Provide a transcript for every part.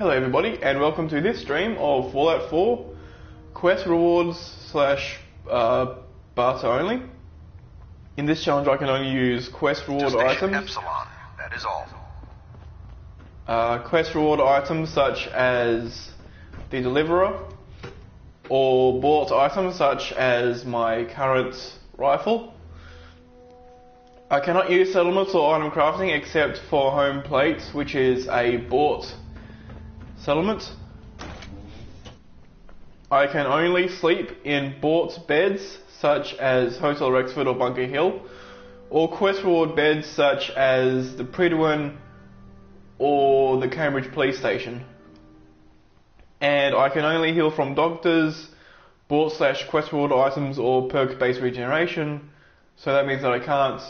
Hello everybody, and welcome to this stream of Fallout 4 quest rewards slash barter only. In this challenge I can only use quest reward items. Epsilon, that is all. Quest reward items such as the Deliverer, or bought items such as my current rifle. I cannot use settlements or item crafting except for home plate, which is a bought settlement. I can only sleep in bought beds such as Hotel Rexford or Bunker Hill, or quest reward beds such as the Prydwen or the Cambridge Police Station. And I can only heal from doctors, bought slash quest reward items, or perk based regeneration. So that means that I can't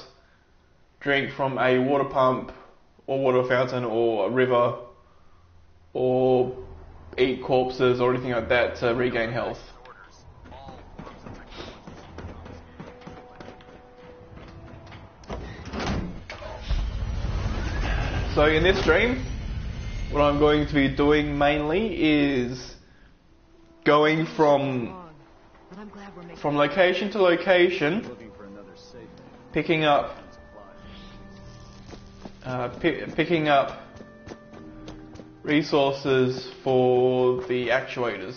drink from a water pump or water fountain or a river or eat corpses or anything like that to regain health. So in this stream, what I'm going to be doing mainly is going from location to location, picking up resources for the actuators.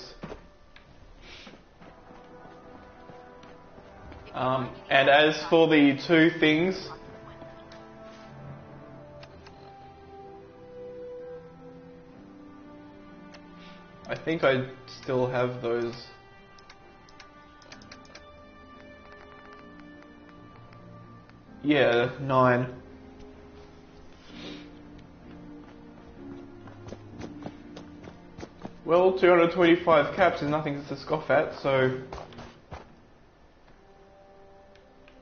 And as for the two things, I think I still have those. Yeah, 9. Well, 225 caps is nothing to scoff at, so you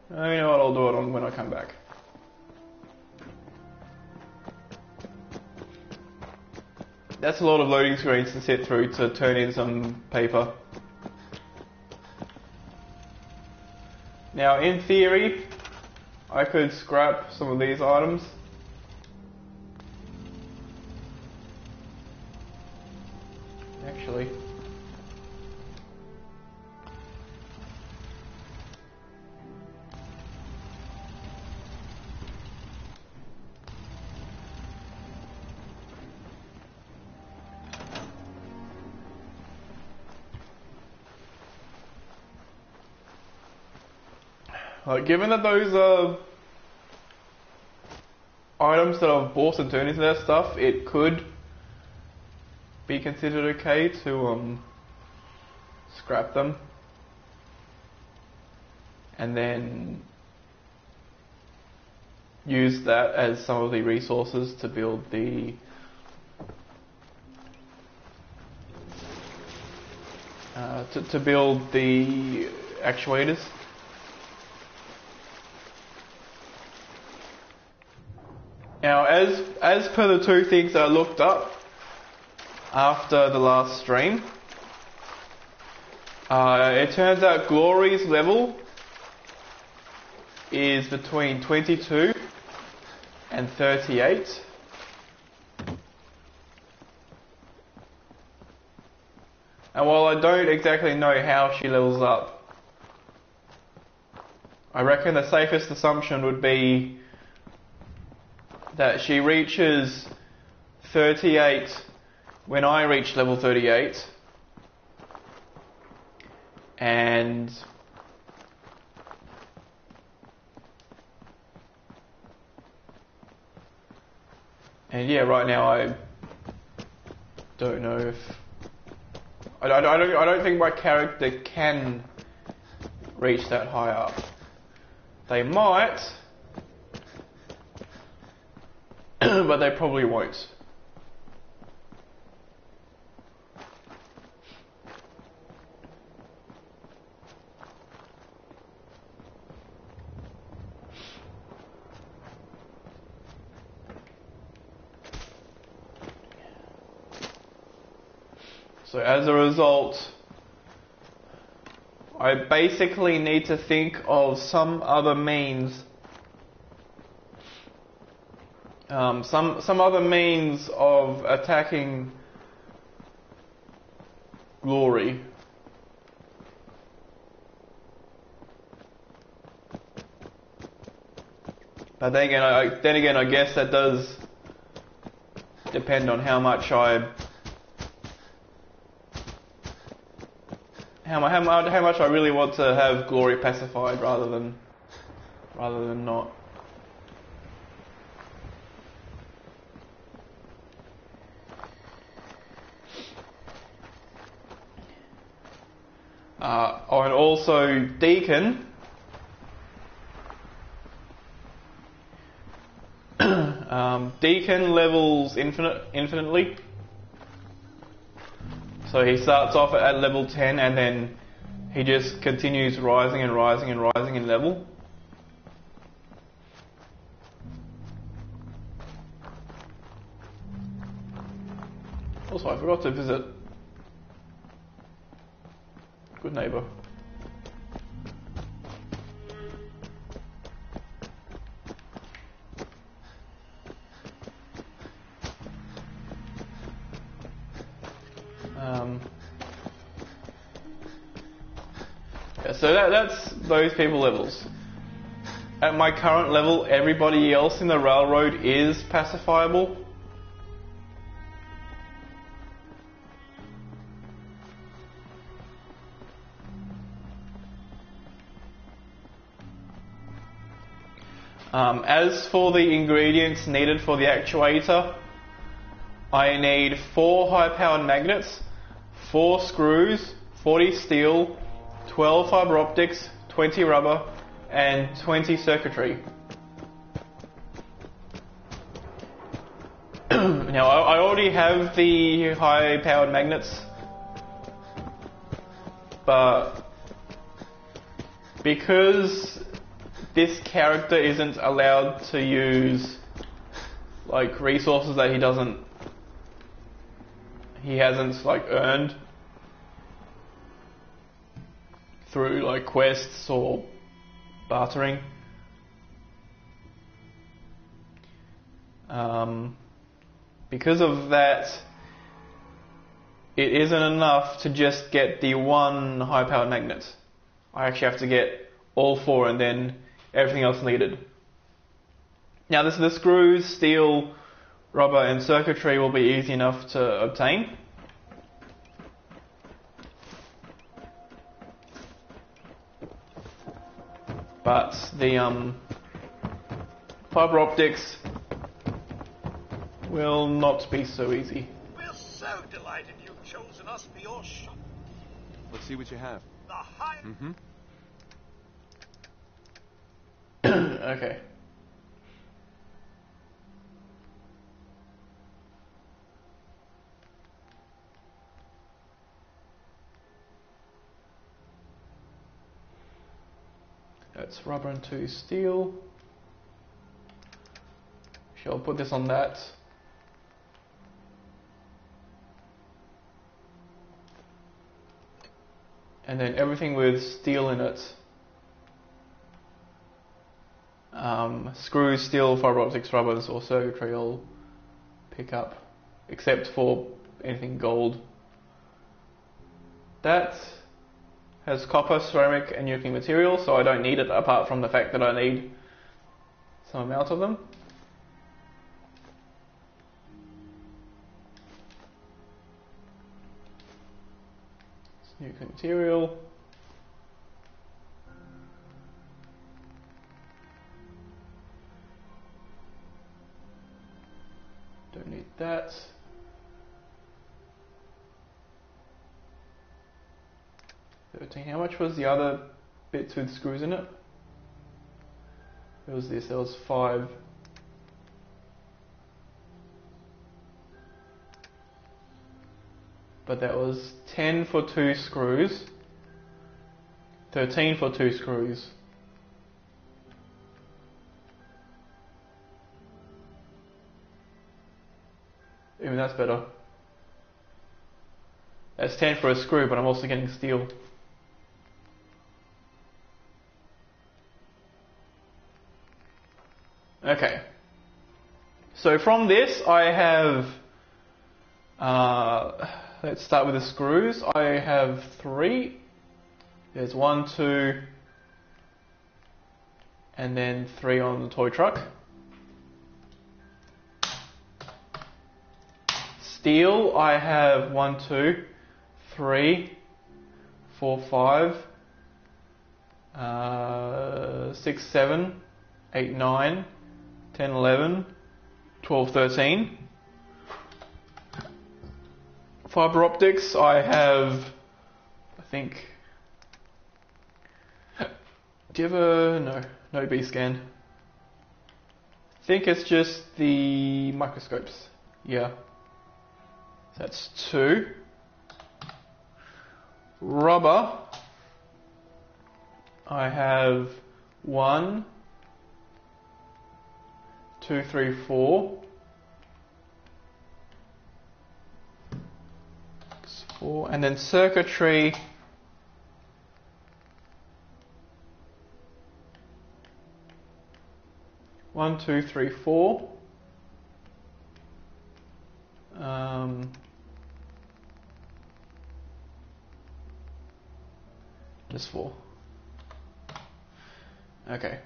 know what, I'll do it on when I come back. That's a lot of loading screens to sit through to turn in some paper. Now, in theory, I could scrap some of these items. Actually, given that those are items that I've bought and turned into that stuff, it could be considered okay to scrap them and then use that as some of the resources to build the to build the actuators. Now, as per the two things that I looked up after the last stream, it turns out Glory's level is between 22 and 38. And while I don't exactly know how she levels up, I reckon the safest assumption would be that she reaches 38 when I reach level 38, and yeah, right now I don't know if I don't think my character can reach that high up. They might, but they probably won't. So as a result, I basically need to think of some other means some other means of attacking glory. But then again, I guess that does depend on how much I really want to have glory pacified rather than not. And also deacon. Deacon levels infinitely. So he starts off at level 10 and then he just continues rising and rising and rising in level. Also, I forgot to visit Good Neighbor. Yeah, so that's those people levels. At my current level, everybody else in the railroad is pacifiable. As for the ingredients needed for the actuator, I need 4 high-powered magnets, 4 screws, 40 steel, 12 fiber optics, 20 rubber, and 20 circuitry. Now, I already have the high-powered magnets, but because this character isn't allowed to use like resources that he hasn't like earned through like quests or bartering. Because of that, it isn't enough to just get the 1 high-powered magnet. I actually have to get all 4 and then everything else needed. Now the screws, steel, rubber and circuitry will be easy enough to obtain. But the fiber optics will not be so easy. We're so delighted you've chosen us for your shop. Let's see what you have. The high... Mm-hmm. Okay. That's rubber and 2 steel. Shall put this on that. And then everything with steel in it. Screws, steel, fiber optics, rubbers or circuitry I'll pick up, except for anything gold. That has copper, ceramic and nuclear material, so I don't need it apart from the fact that I need some amount of them. It's nuclear material. Don't need that. How much was the other bits with screws in it? It was this, there was 5. But that was 10 for 2 screws, 13 for 2 screws. Even that's better. That's 10 for a screw, but I'm also getting steel. Okay. So from this I have let's start with the screws. I have 3. There's 1, 2, and then 3 on the toy truck. Steel, I have 1, 2, 3, 4, 5, 6, 7, 8, 9, 10, 11, 12, 13. Fiber optics, I have, I think, do you have a, no B-scan. I think it's just the microscopes, yeah. That's 2. Rubber, I have 1, 2, 3, 4. 4. And then circuitry, one, 2, 3, 4. Just 4. Okay.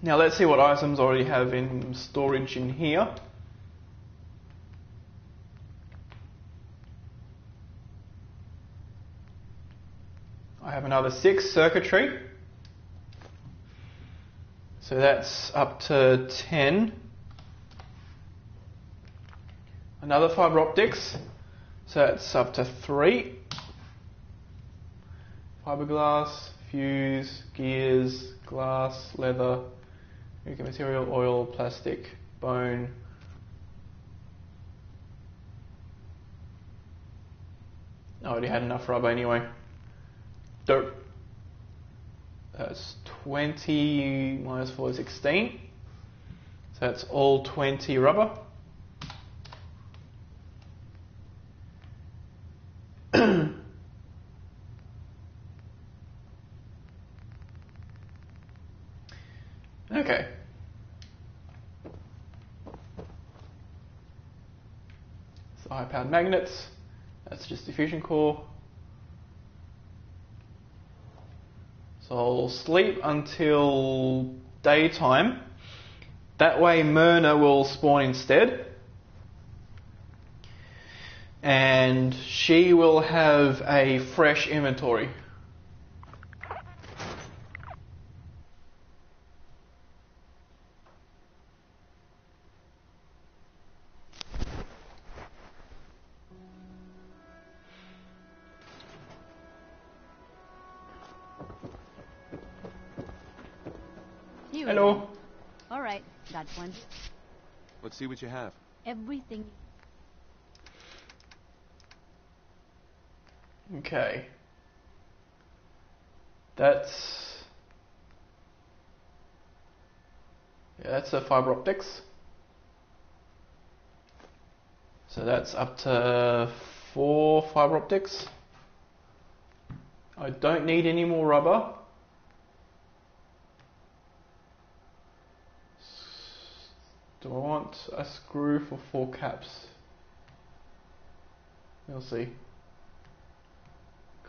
Now let's see what items I already have in storage in here. I have another 6 circuitry. So that's up to 10. Another fiber optics. So that's up to 3. Fiberglass, fuse, gears, glass, leather, nuclear material, oil, plastic, bone. I already had enough rubber anyway. Dope. That's 20 minus 4 is 16. So that's all 20 rubber. Okay. So high powered magnets. That's just diffusion core. So I'll sleep until daytime. That way Myrna will spawn instead. And she will have a fresh inventory. Hello. All right, got one. Let's see what you have. Everything. Okay. That's a fiber optics. So that's up to 4 fiber optics. I don't need any more rubber. Do I want a screw for 4 caps? We'll see.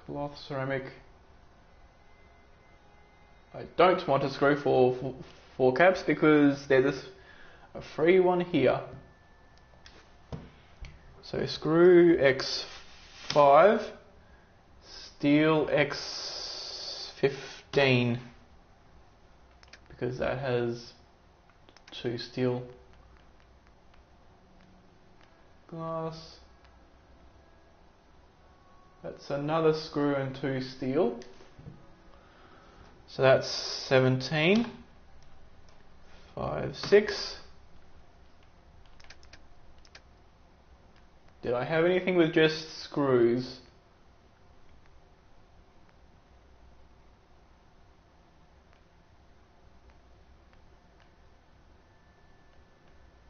Cloth, ceramic. I don't want a screw for 4 caps because there's a free one here. So screw X5, steel X15 because that has 2 steel. Glass. That's another screw and 2 steel. So that's 17. 5, 6. Did I have anything with just screws?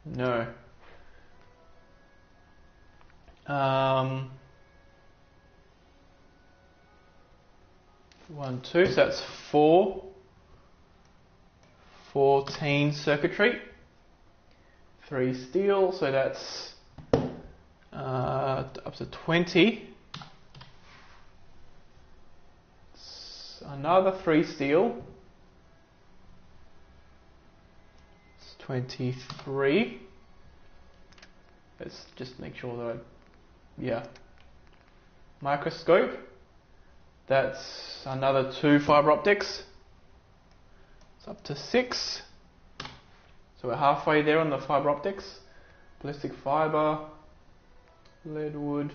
No. 1, 2, so that's 4. 14 circuitry. 3 steel, so that's up to 20. Another 3 steel. It's 23. Let's just make sure that microscope. That's another 2 fiber optics. It's up to 6. So we're halfway there on the fiber optics. Ballistic fiber, lead wood.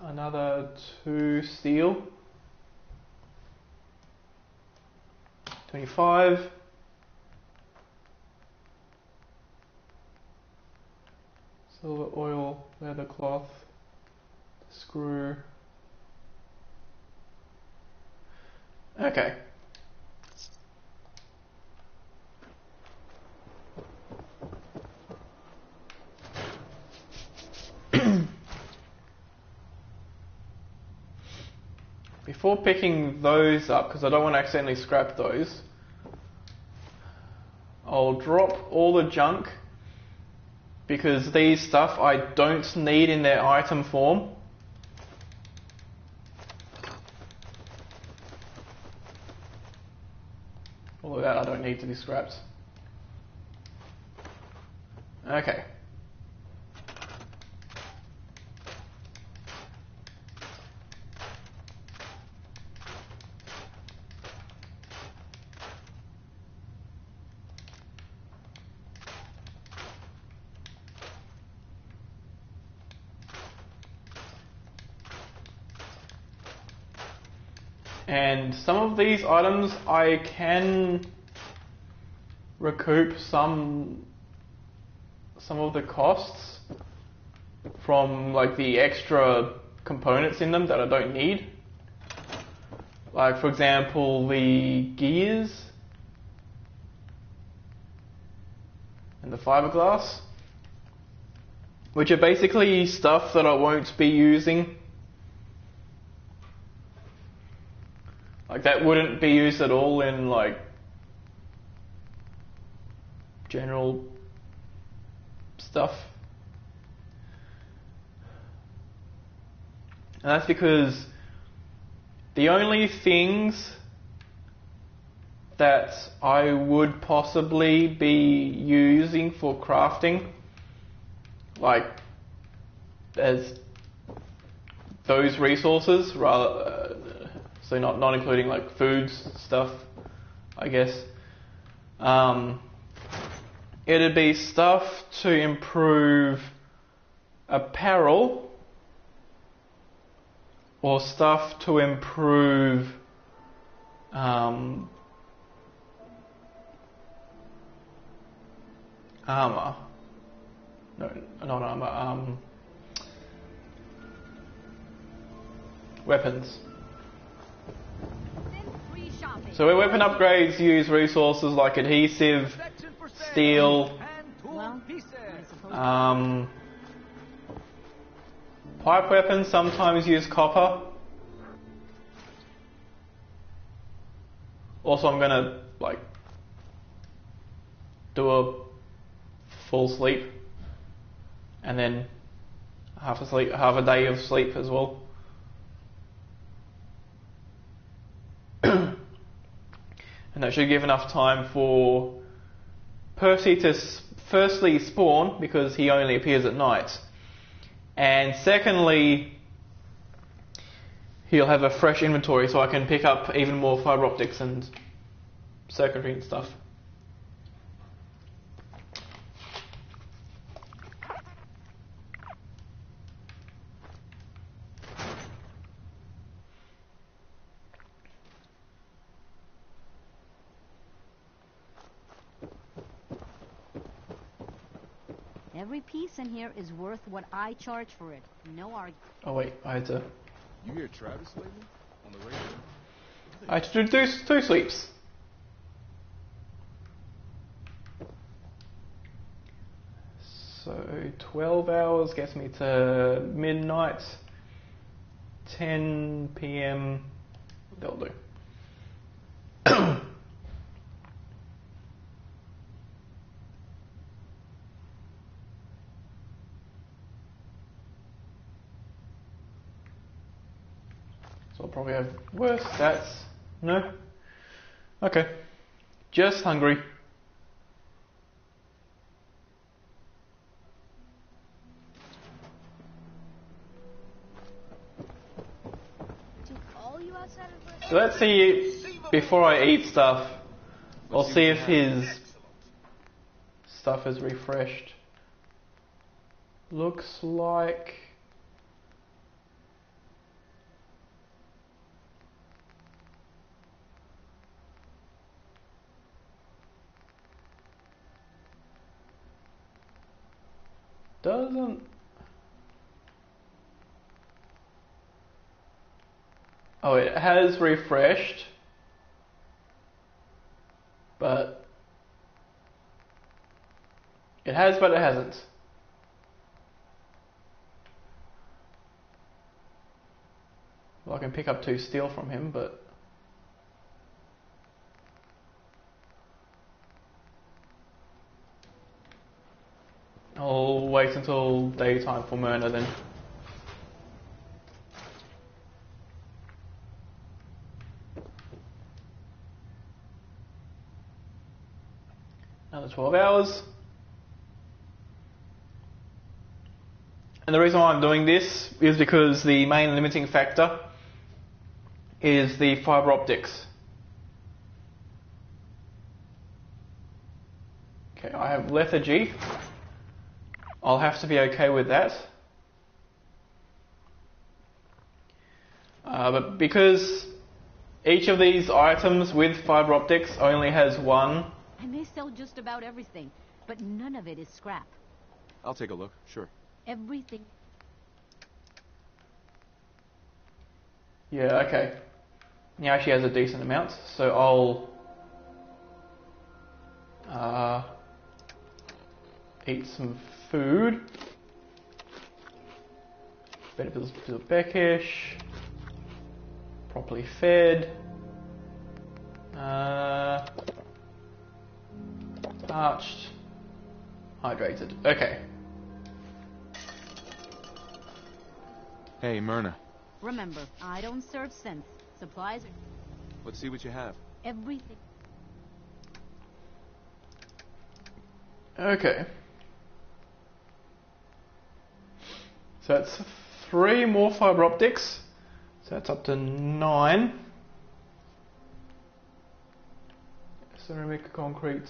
Another 2 steel. 25. Silver oil, leather cloth, screw. Okay. Before picking those up, because I don't want to accidentally scrap those, I'll drop all the junk, because these stuff I don't need in their item form. All of that I don't need to be scrapped. Okay. And some of these items I can recoup some of the costs from like the extra components in them that I don't need. Like for example the gears and the fiberglass, which are basically stuff that I won't be using. Like that wouldn't be used at all in like general stuff. And that's because the only things that I would possibly be using for crafting, like as those resources, so not including like foods stuff, I guess. It'd be stuff to improve apparel or stuff to improve armor. No, not armor. Weapons. So weapon upgrades use resources like adhesive, steel, pipe weapons sometimes use copper. Also I'm gonna like do a full sleep and then half a day of sleep as well. And that should give enough time for Percy to firstly spawn, because he only appears at night, and secondly he'll have a fresh inventory so I can pick up even more fiber optics and circuitry and stuff. Every piece in here is worth what I charge for it. No argument. Oh wait, I had to... You hear Travis lately? On the radio? I had to do two sleeps. So 12 hours gets me to midnight. 10 p.m. That'll do. So I'll probably have worse stats. No? Okay. Just hungry. So let's see, before I eat stuff, I'll see if his stuff is refreshed. Looks like... doesn't... Oh, it has refreshed, but it has, but it hasn't. Well, I can pick up 2 steel from him, but I'll wait until daytime for Myrna then. Another 12 hours. And the reason why I'm doing this is because the main limiting factor is the fibre optics. Okay, I have lethargy. I'll have to be okay with that. But because each of these items with fibre optics only has one... I may sell just about everything, but none of it is scrap. I'll take a look, sure. Everything. Yeah, okay. Now she has a decent amount, so I'll eat some food. Better feel beckish. Properly fed. Parched. Hydrated. Okay. Hey, Myrna. Remember, I don't serve cents. Supplies are Let's see what you have. everything. Okay. So that's 3 more fibre optics. So that's up to 9. Ceramic, concrete,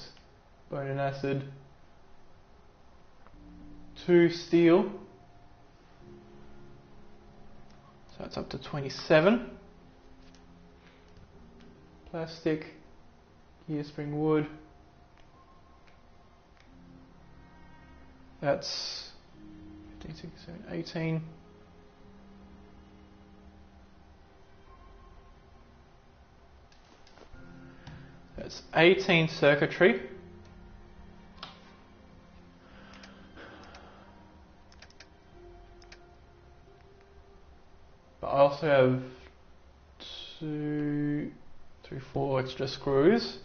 bone and acid. 2 steel. So that's up to 27. Plastic, gear spring wood. That's 15, 16, 17, 18. That's 18 circuitry. But I also have 2, 3, 4 extra screws.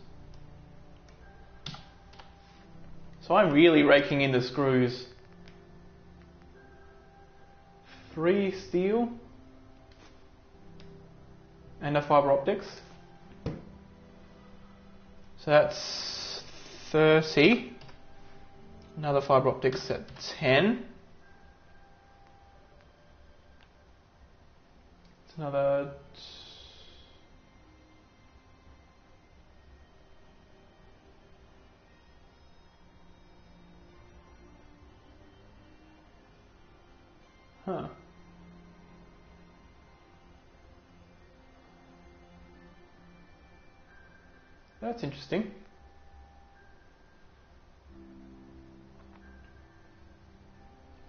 So I'm really raking in the screws. 3 steel and a fibre optics. So that's 30. Another fibre optics at 10. It's another... Huh. That's interesting.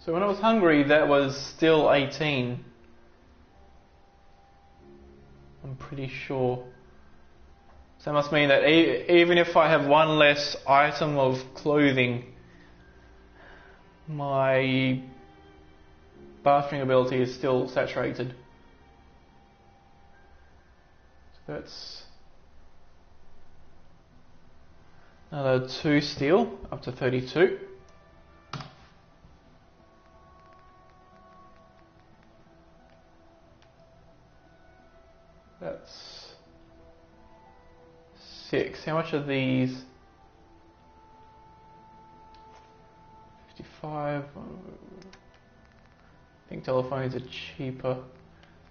So when I was hungry, that was still 18. I'm pretty sure. So that must mean that even if I have one less item of clothing, my bartering ability is still saturated. So that's another 2 steel, up to 32. That's 6. How much are these? 55. I think telephones are cheaper.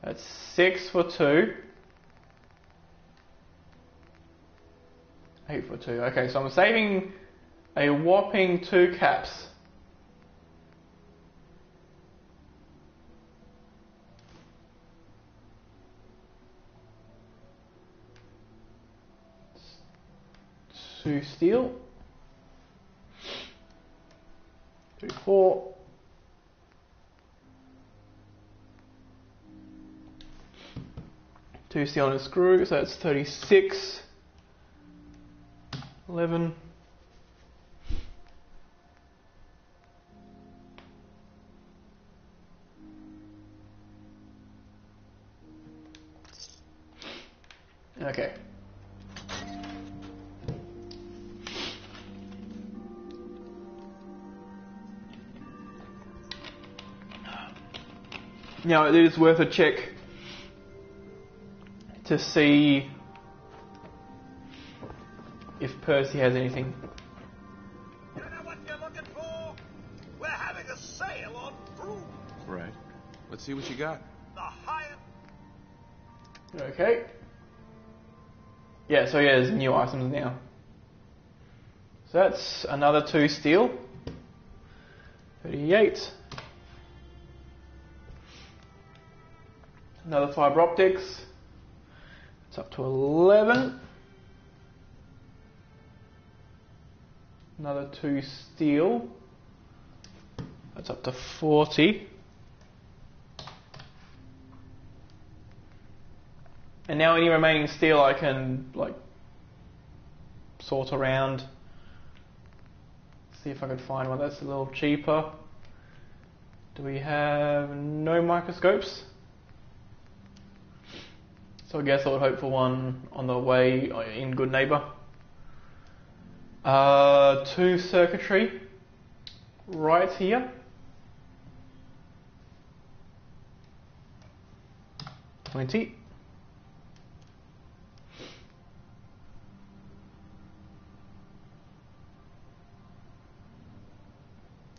That's 6 for 2. 8 for 2. Okay, so I'm saving a whopping 2 caps. Two steel. 34. Two steel and a screw, so that's 36. 11. Okay. Now it is worth a check to see if Percy has anything. You know what you're looking for? We're having a sale on food. Right. Let's see what you got. The higher... Okay. Yeah, so yeah, there's new items now. So that's another 2 steel. 38. Another fibre optics. It's up to 11. Another 2 steel. That's up to 40. And now any remaining steel I can like sort around. See if I can find one that's a little cheaper. Do we have no microscopes? So I guess I would hope for one on the way in Good Neighbour. 2 circuitry right here. 20.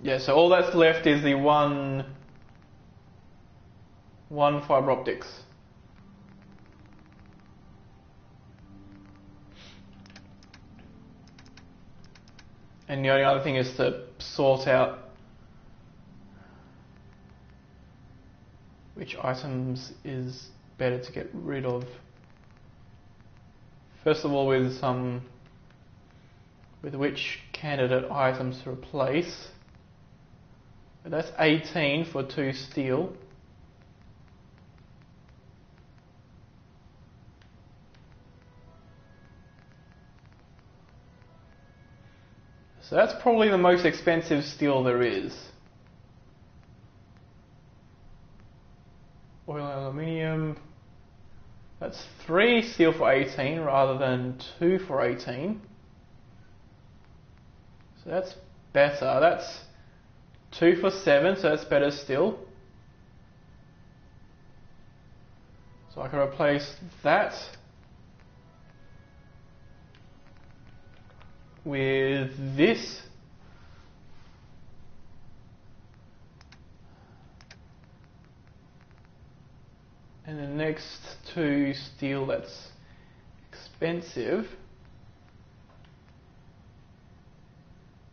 Yeah, so all that's left is the one fibre optics. And the only other thing is to sort out which items is better to get rid of. First of all, with which candidate items to replace. But that's 18 for 2 steel. So that's probably the most expensive steel there is. Oil and aluminium. That's 3 steel for 18 rather than 2 for 18. So that's better. That's 2 for 7, so that's better still. So I can replace that with this. And the next 2 steel that's expensive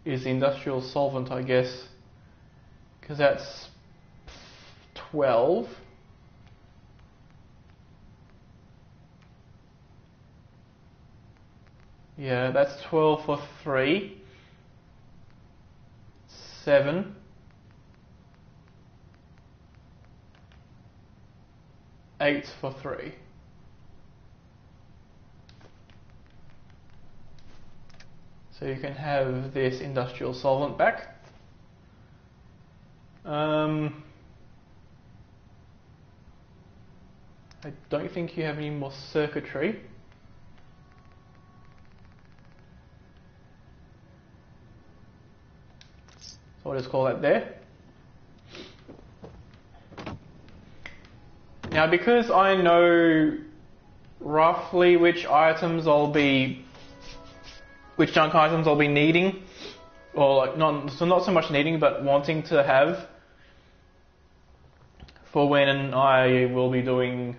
is industrial solvent, I guess, because that's 12. Yeah, that's 12 for 3. 7. 8 for 3. So you can have this industrial solvent back. I don't think you have any more circuitry. So I'll just call that there. Now, because I know roughly which junk items I'll be needing, or like not so much needing, but wanting to have for when I will be doing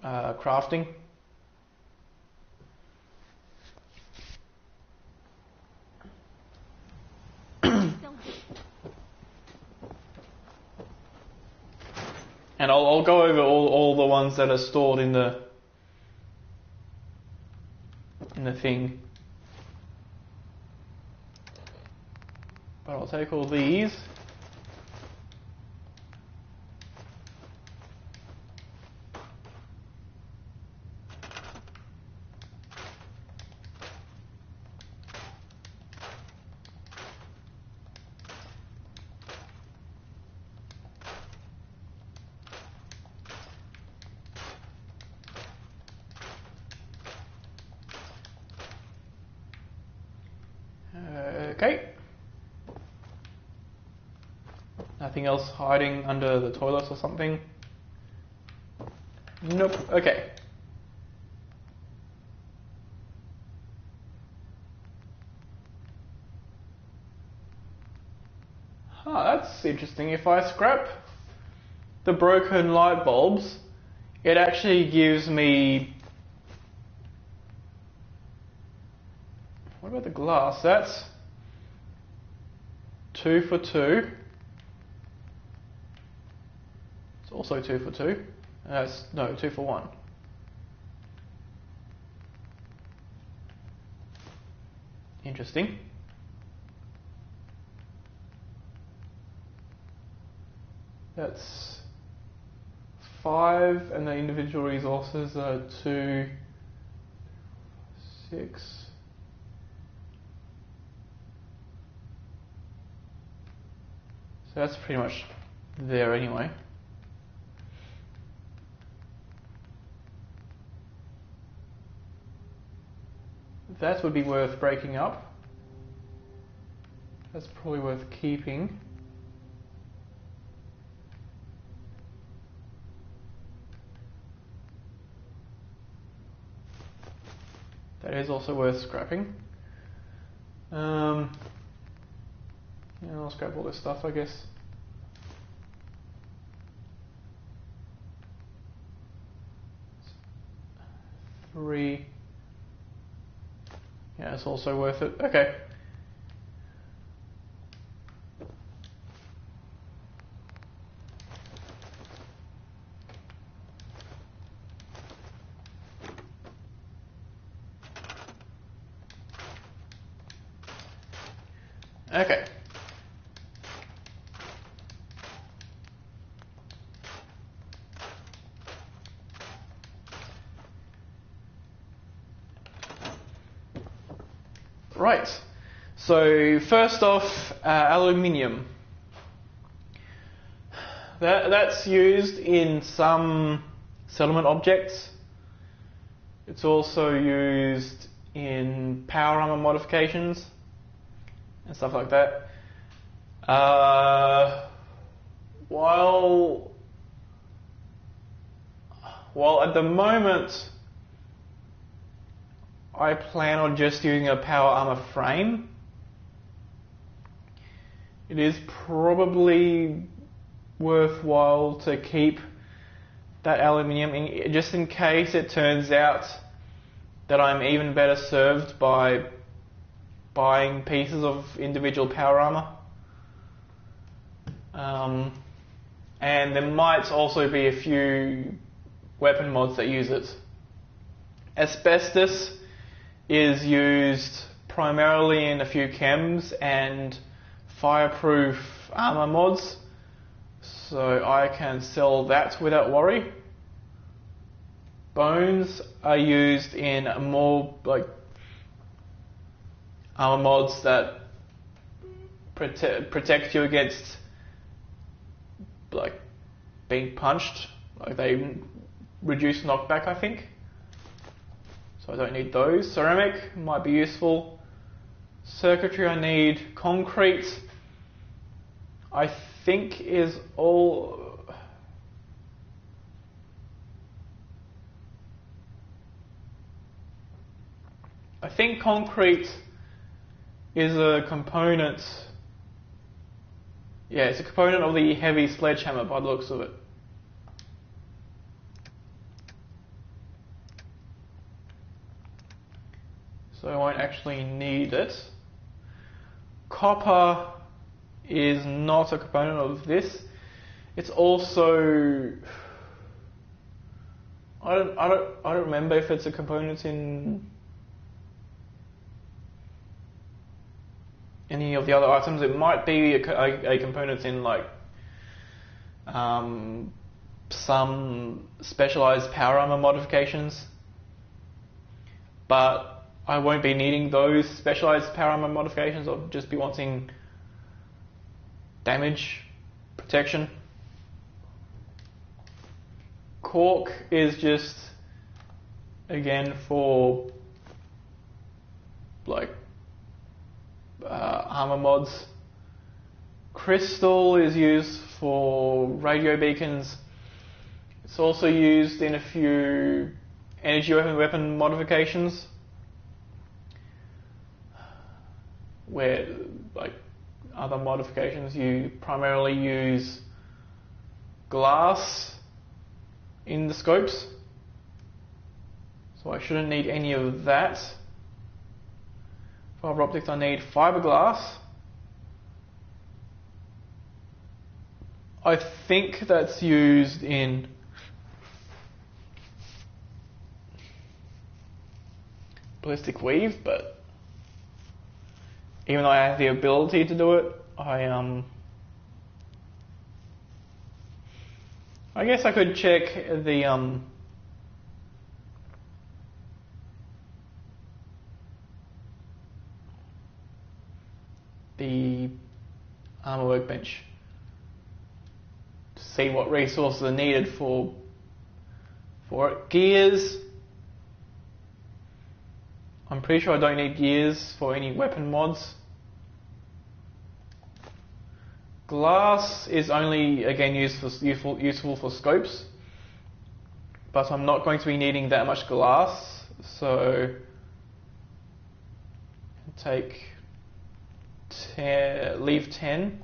crafting. And I'll go over all the ones that are stored in the thing. But I'll take all these. Okay. Nothing else hiding under the toilets or something? Nope. Okay. That's interesting. If I scrap the broken light bulbs, it actually gives me... What about the glass? That's 2 for 2. It's also 2 for 2. No, 2 for 1. Interesting. That's 5, and the individual resources are 2, 6. So that's pretty much there anyway. That would be worth breaking up. That's probably worth keeping. That is also worth scrapping. Yeah, I'll scrap all this stuff, I guess. Three. Yeah, it's also worth it. Okay. Okay. Right. So first off, aluminium. That's used in some settlement objects. It's also used in power armor modifications and stuff like that. While at the moment I plan on just using a power armor frame, it is probably worthwhile to keep that aluminium in, just in case it turns out that I'm even better served by buying pieces of individual power armor. And there might also be a few weapon mods that use it. Asbestos is used primarily in a few chems and fireproof armor mods, so I can sell that without worry. Bones are used in more like armor mods that protect you against like being punched. Like they reduce knockback, I think. So I don't need those. Ceramic might be useful. Circuitry I need. Concrete I think is all. I think concrete is a component. Yeah, it's a component of the heavy sledgehammer by the looks of it. So I won't actually need it. Copper is not a component of this. It's also I don't remember if it's a component in any of the other items. It might be a component in like some specialized power armor modifications, but I won't be needing those specialized power armor modifications. I'll just be wanting damage protection. Cork is just again for like armor mods. Crystal is used for radio beacons. It's also used in a few energy weapon modifications where like other modifications you primarily use glass in the scopes, so I shouldn't need any of that. Fiber optics I need fiberglass. I think that's used in ballistic weave, but even though I have the ability to do it, I guess I could check the armor workbench to see what resources are needed for it. Gears, I'm pretty sure I don't need gears for any weapon mods. Glass is only again useful for scopes, but I'm not going to be needing that much glass, so leave 10.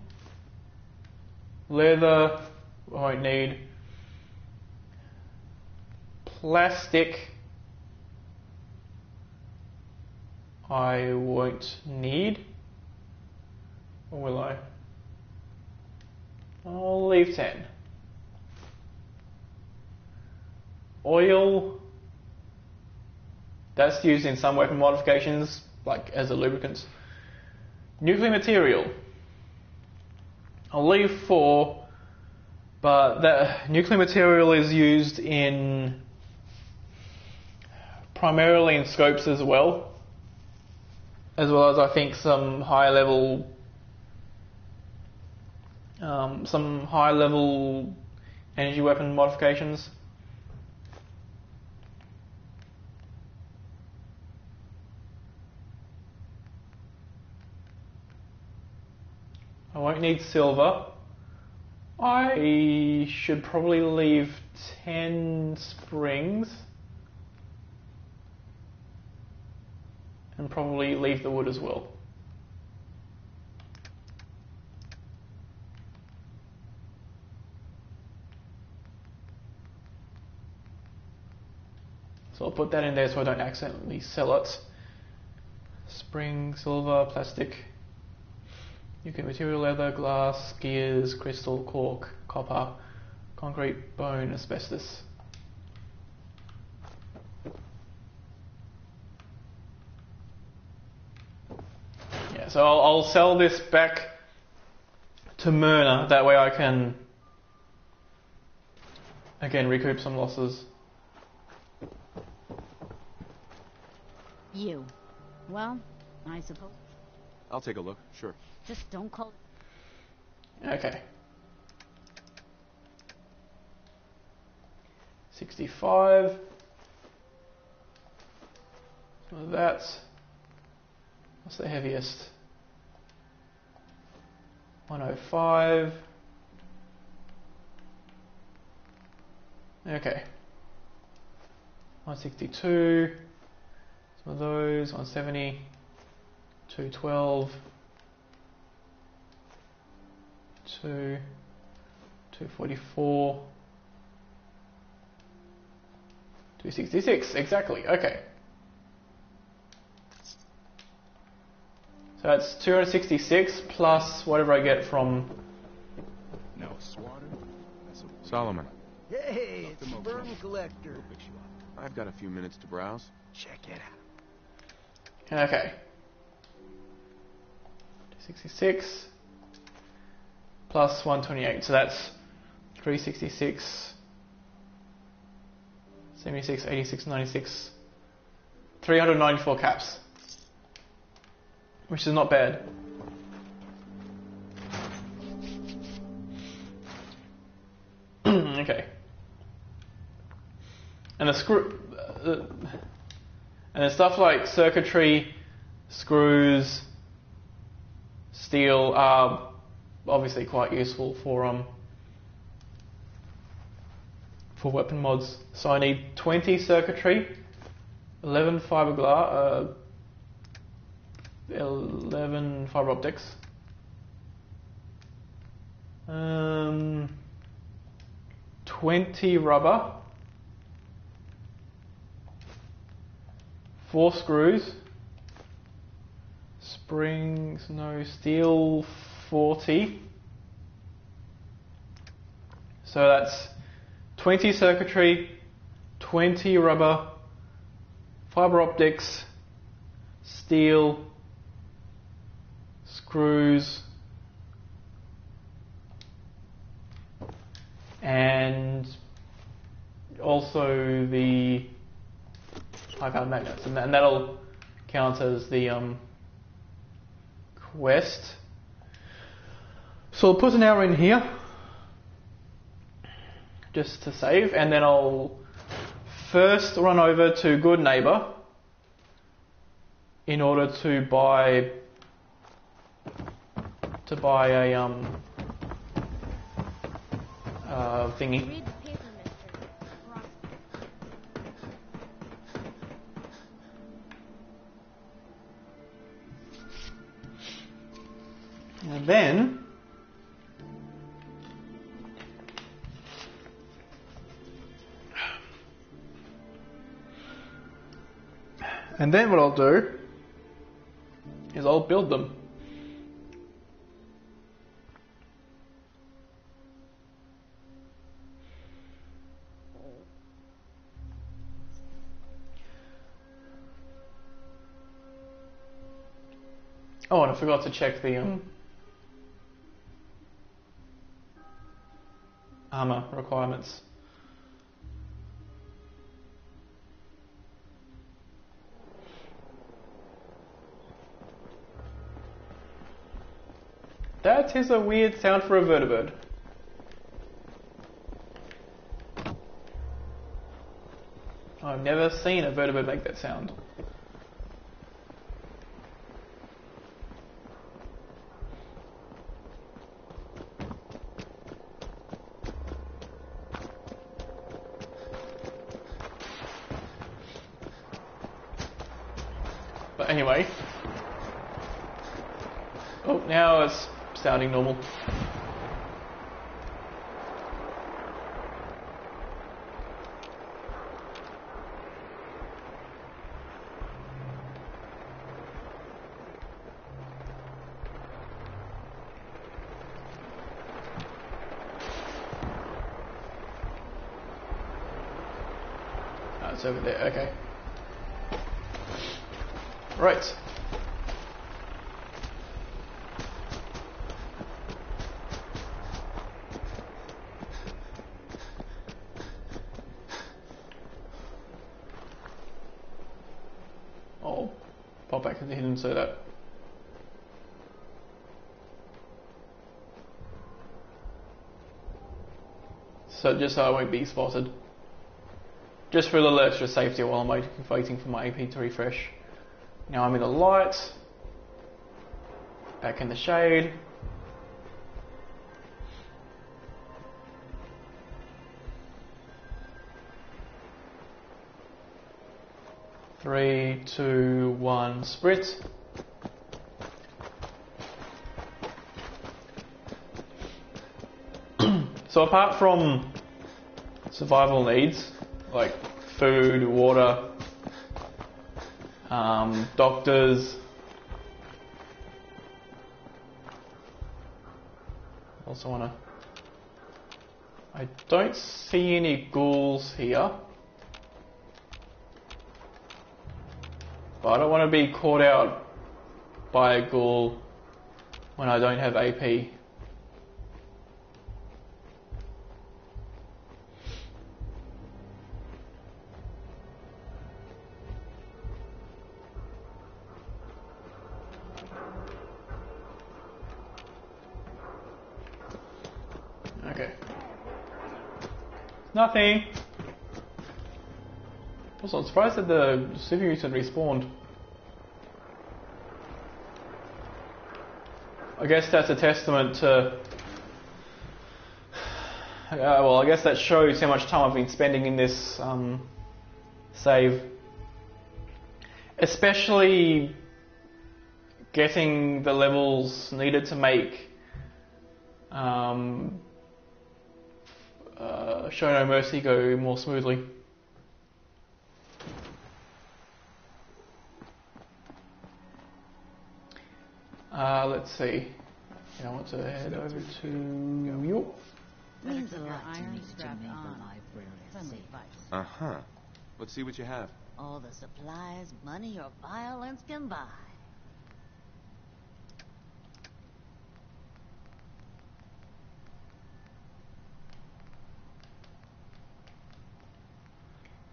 Leather I won't need. Plastic I won't need. Or will I? I'll leave 10. Oil, that's used in some weapon modifications, like as a lubricant. Nuclear material, I'll leave 4, but that nuclear material is used in primarily in scopes as well as I think some high level energy weapon modifications. I won't need silver. I should probably leave 10 springs and probably leave the wood as well. So I'll put that in there so I don't accidentally sell it. Spring, silver, plastic, nuclear material, leather, glass, gears, crystal, cork, copper, concrete, bone, asbestos. Yeah, so I'll sell this back to Myrna, that way I can again recoup some losses. You. Well, I suppose. I'll take a look, sure. Just don't call it. Okay. 65. So that's... What's the heaviest? 105. Okay. 162. Some of those. 170. 212. 244. 266. Exactly. Okay. So that's 266 plus whatever I get from... No, Swatter. Solomon. Hey, it's Sperm Collector. We'll fix you up. I've got a few minutes to browse. Check it out. Okay. 266 plus 128. So that's 366, 76, 86, 96, 394 caps. Which is not bad. Okay. And the screw, and the stuff like circuitry, screws, steel are obviously quite useful for weapon mods. So I need 20 circuitry, 11 fiberglass, 11 fiber optics, 20 rubber, 4 screws, springs, no, steel 40. So that's 20 circuitry, 20 rubber, fiber optics, steel, screws, and also the high-powered magnets, and that'll count as the quest. So I'll put an hour in here just to save, and then I'll first run over to Good Neighbor in order to buy a thingy. Read the paper, mister. Ross. And then what I'll do is I'll build them. Oh, and I forgot to check the armor requirements. That is a weird sound for a vertibird. I've never seen a vertibird make that sound. But anyway. Oh, now it's sounding normal. Oh, it's over there, okay. Right. I'll pop back into hidden so that so just so I won't be spotted. Just for a little extra safety while I'm waiting for my AP to refresh. Now I'm in the light. Back in the shade. Three, two, one, sprint. So apart from survival needs, like food, water, doctors, also I don't see any ghouls here, but I don't want to be caught out by a ghoul when I don't have AP. Okay. Nothing. Also, I'm surprised that the super mutant respawned. I guess that's a testament to... well, I guess that shows how much time I've been spending in this save. Especially getting the levels needed to make Show No Mercy go more smoothly. Let's see. I want to head over to York. Means a lot iron strapped on. Friendly advice. Uh-huh. Let's see what you have. All the supplies money or violence can buy.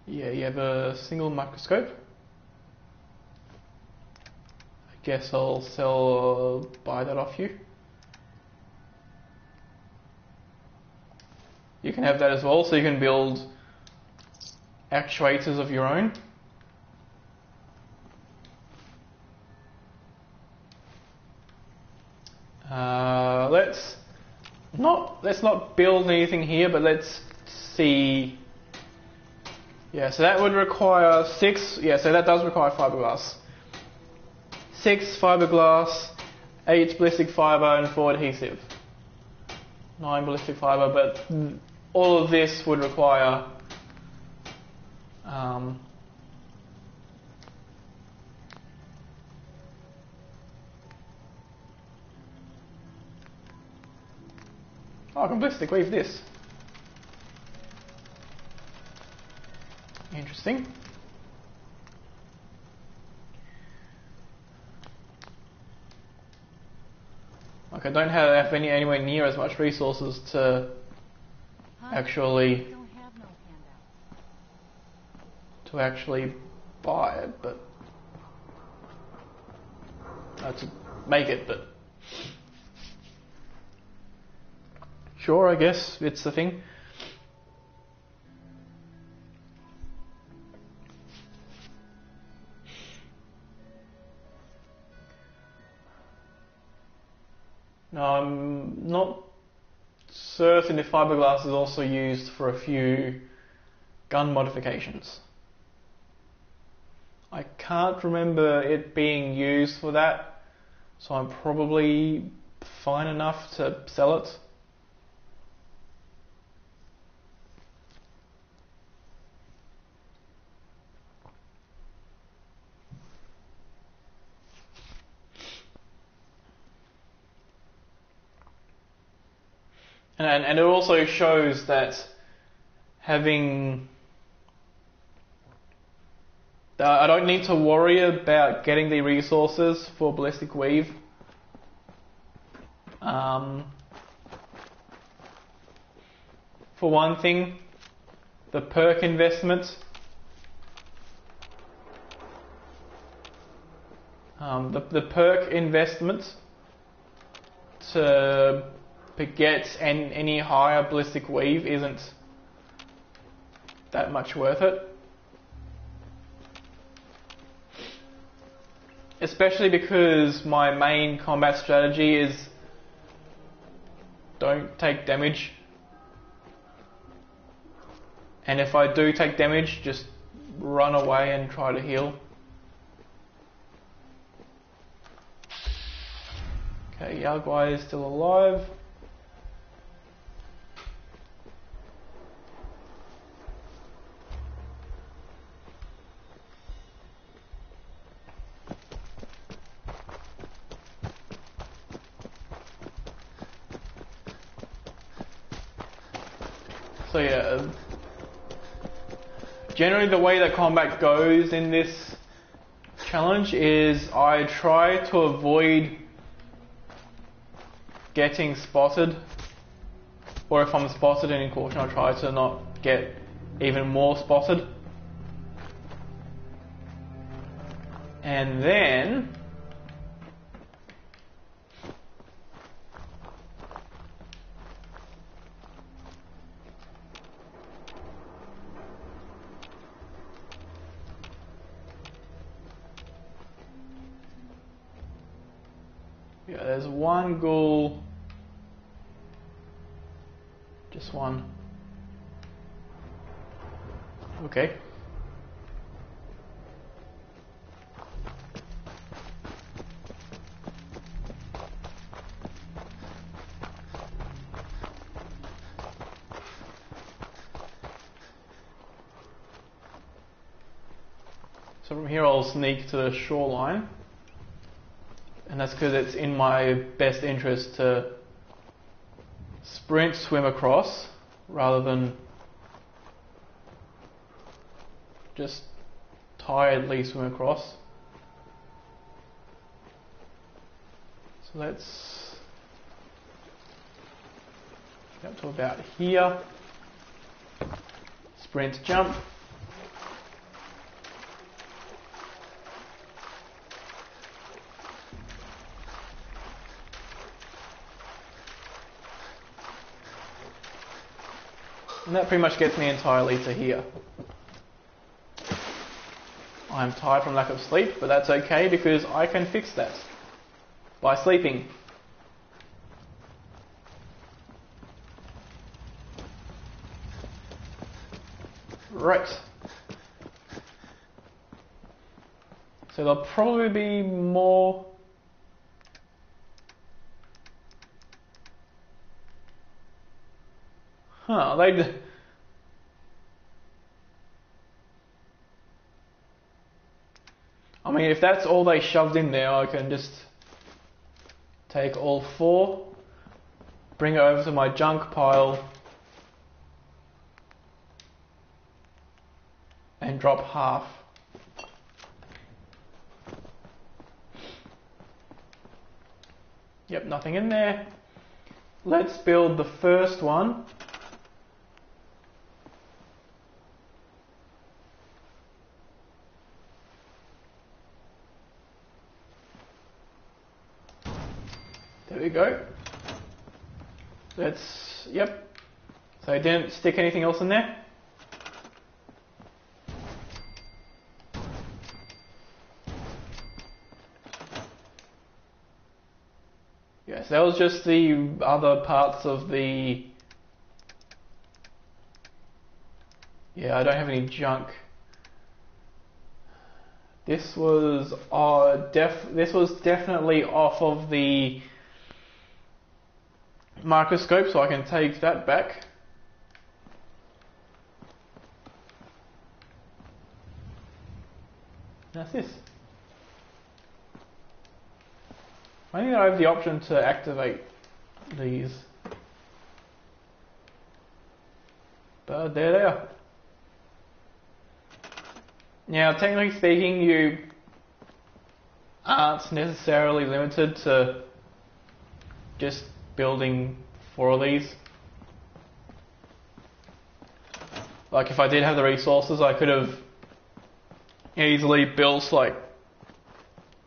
Yeah, you have a single microscope. I guess I'll buy that off you. You can have that as well, so you can build actuators of your own. Let's not build anything here, but let's see. Yeah, so that would require 6. Yeah, so that does require fiberglass. 6 fiberglass, 8 ballistic fiber, and 4 adhesive. 9 ballistic fiber, but all of this would require I can ballistic weave this. Interesting. Like I don't have anywhere near as much resources to actually buy it, but to make it. But sure, I guess it's the thing. No, I'm not certain if fiberglass is also used for a few gun modifications. I can't remember it being used for that, so I'm probably fine enough to sell it. And it also shows that having... I don't need to worry about getting the resources for ballistic weave. For one thing, the perk investment. The perk investment to get any higher ballistic weave isn't that much worth it. Especially because my main combat strategy is don't take damage. And if I do take damage, just run away and try to heal. Okay, Yaguai is still alive. So yeah, generally the way that combat goes in this challenge is I try to avoid getting spotted, or if I'm spotted in caution, I try to not get even more spotted. And then yeah, there's one ghoul, just one. Okay. So from here I'll sneak to the shoreline, and that's because it's in my best interest to sprint, swim across, rather than just tiredly swim across. So let's get up to about here, sprint, jump. And that pretty much gets me entirely to here. I'm tired from lack of sleep, but that's okay because I can fix that by sleeping. Right. So there'll probably be more. Huh, I mean, if that's all they shoved in there, I can just take all 4, bring it over to my junk pile, and drop half. Yep, nothing in there. Let's build the first one. There we go. Yep. So I didn't stick anything else in there. Yes, that was just the other parts of the... Yeah, I don't have any junk. This was definitely off of the microscope, so I can take that back. That's this. I think I have the option to activate these. But there they are. Now, technically speaking, you aren't necessarily limited to just building 4 of these. Like, if I did have the resources, I could have easily built like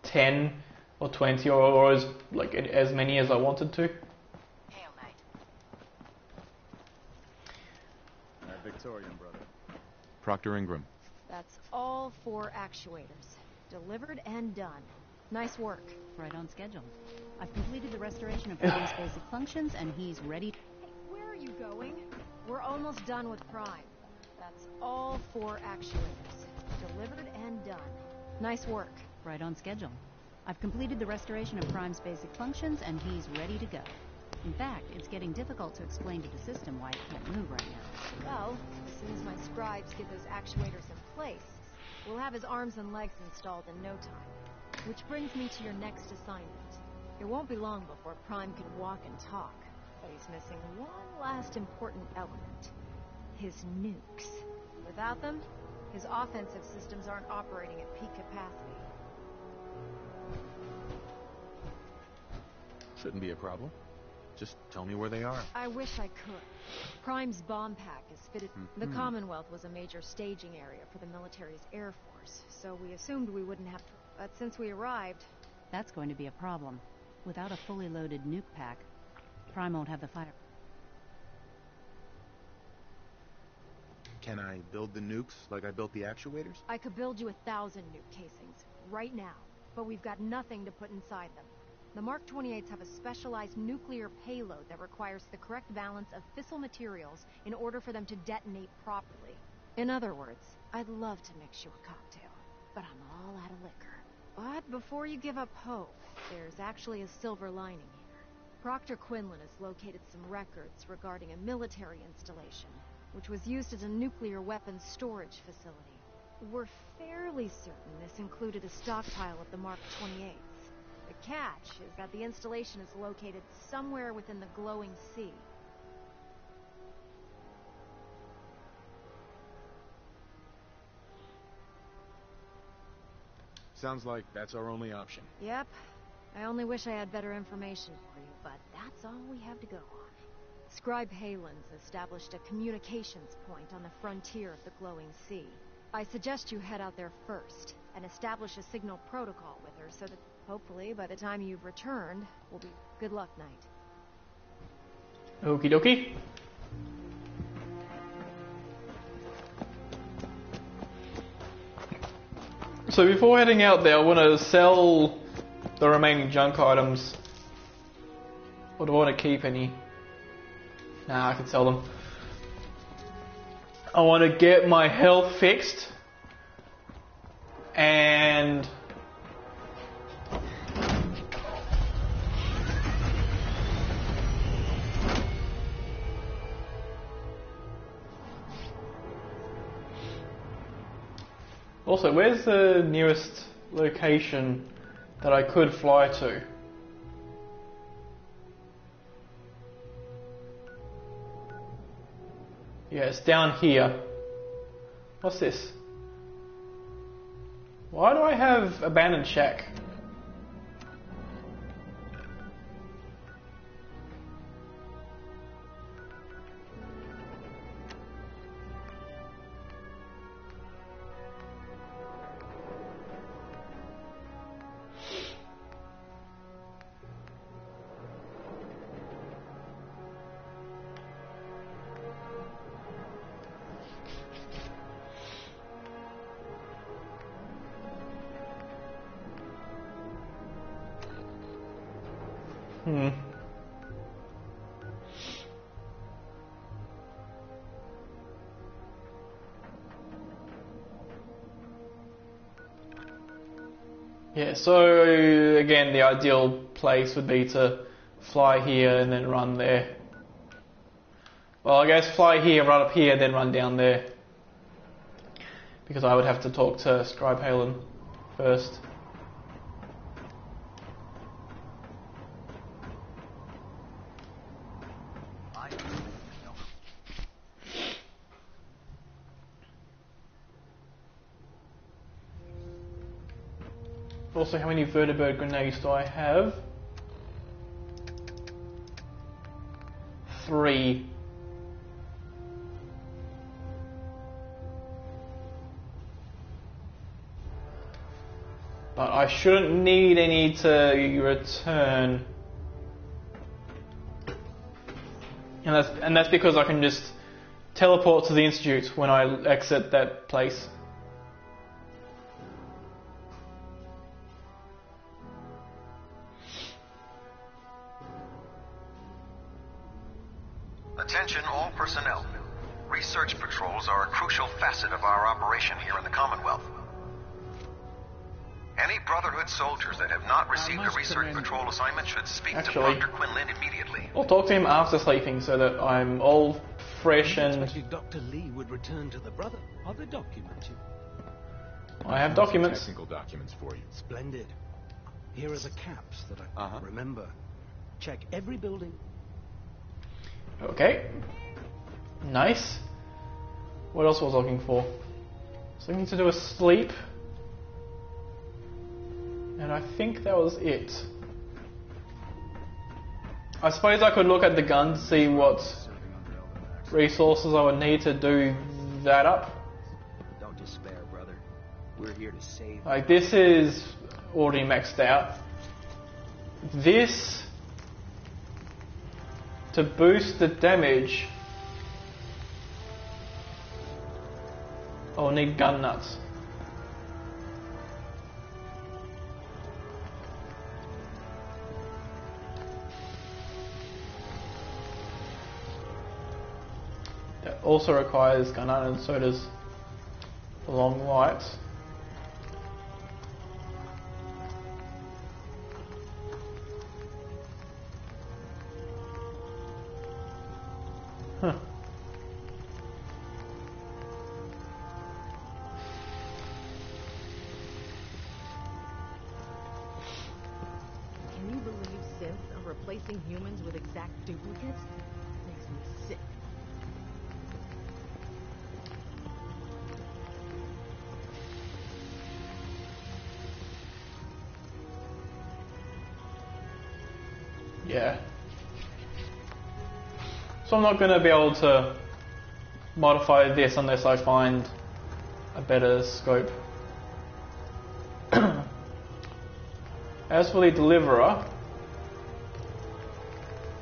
10 or 20 or as many as I wanted to. That Victorian brother. Proctor Ingram. That's all 4 actuators. Delivered and done. Nice work. Right on schedule. I've completed the restoration of Prime's basic functions, and he's ready. Hey, where are you going? We're almost done with Prime. That's all 4 actuators. Delivered and done. Nice work. Right on schedule. I've completed the restoration of Prime's basic functions, and he's ready to go. In fact, it's getting difficult to explain to the system why it can't move right now. Well, as soon as my scribes get those actuators in place, we'll have his arms and legs installed in no time. Which brings me to your next assignment. It won't be long before Prime can walk and talk, but he's missing one last important element. His nukes. Without them, his offensive systems aren't operating at peak capacity. Shouldn't be a problem. Just tell me where they are. I wish I could. Prime's bomb pack is fitted. The Commonwealth was a major staging area for the military's air force, so we assumed we wouldn't have to. But since we arrived... That's going to be a problem. Without a fully loaded nuke pack, Prime won't have the fire. Can I build the nukes like I built the actuators? I could build you 1,000 nuke casings, right now, but we've got nothing to put inside them. The Mark 28s have a specialized nuclear payload that requires the correct balance of fissile materials in order for them to detonate properly. In other words, I'd love to mix you a cocktail, but I'm all out of liquor. But before you give up hope, there's actually a silver lining here. Proctor Quinlan has located some records regarding a military installation, which was used as a nuclear weapons storage facility. We're fairly certain this included a stockpile of the Mark 28s. The catch is that the installation is located somewhere within the glowing sea. Sounds like that's our only option. Yep. I only wish I had better information for you, but that's all we have to go on. Scribe Halen's established a communications point on the frontier of the glowing sea. I suggest you head out there first and establish a signal protocol with her so that hopefully by the time you've returned, we'll be... Good luck, Knight. Okie dokie. So before heading out there, I want to sell the remaining junk items. Or do I want to keep any? Nah, I can sell them. I want to get my health fixed. And... also, where's the nearest location that I could fly to? Yeah, it's down here. What's this? Why do I have abandoned shack? Yeah, so again, the ideal place would be to fly here and then run there. Well, I guess fly here, run up here, then run down there. Because I would have to talk to Scribe Halen first. Also, how many vertibird grenades do I have? 3. But I shouldn't need any to return. And that's because I can just teleport to the Institute when I exit that place. Attention all personnel. Research patrols are a crucial facet of our operation here in the Commonwealth. Any Brotherhood soldiers that have not received a research patrol assignment should speak to Dr. Quinlan immediately. I'll talk to him after sleeping so that I'm all fresh and... Dr. Lee would return to the brother. Are the documents you? I have documents. Technical documents for you. Splendid. Here are the caps that I remember. Check every building. Okay. Nice. What else was I looking for? Something to do with sleep. And I think that was it. I suppose I could look at the gun to see what resources I would need to do that up. Don't despair, brother. We're here to save. Like, this is already maxed out. This, to boost the damage, I'll need gun nuts. That also requires gun nut, and so does the long lights. Huh. Can you believe synths are replacing humans with exact duplicates? Makes me sick. Yeah. So I'm not going to be able to modify this unless I find a better scope. As for the deliverer,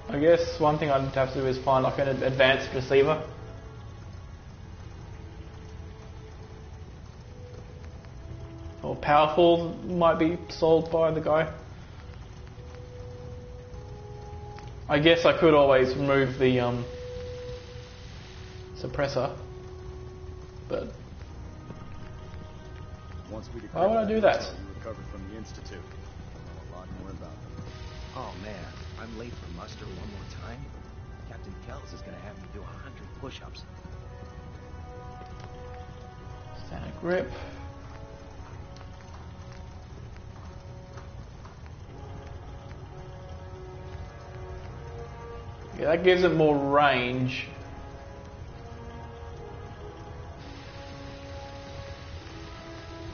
I guess one thing I'd have to do is find like an advanced receiver. Or powerful might be sold by the guy. I guess I could always remove the suppressor, but why would I do that? You recovered from the Institute. I know a lot more about them. Oh man, I'm late for muster one more time. Captain Kells is gonna have me do 100 push-ups. Standard grip. Yeah, that gives it more range.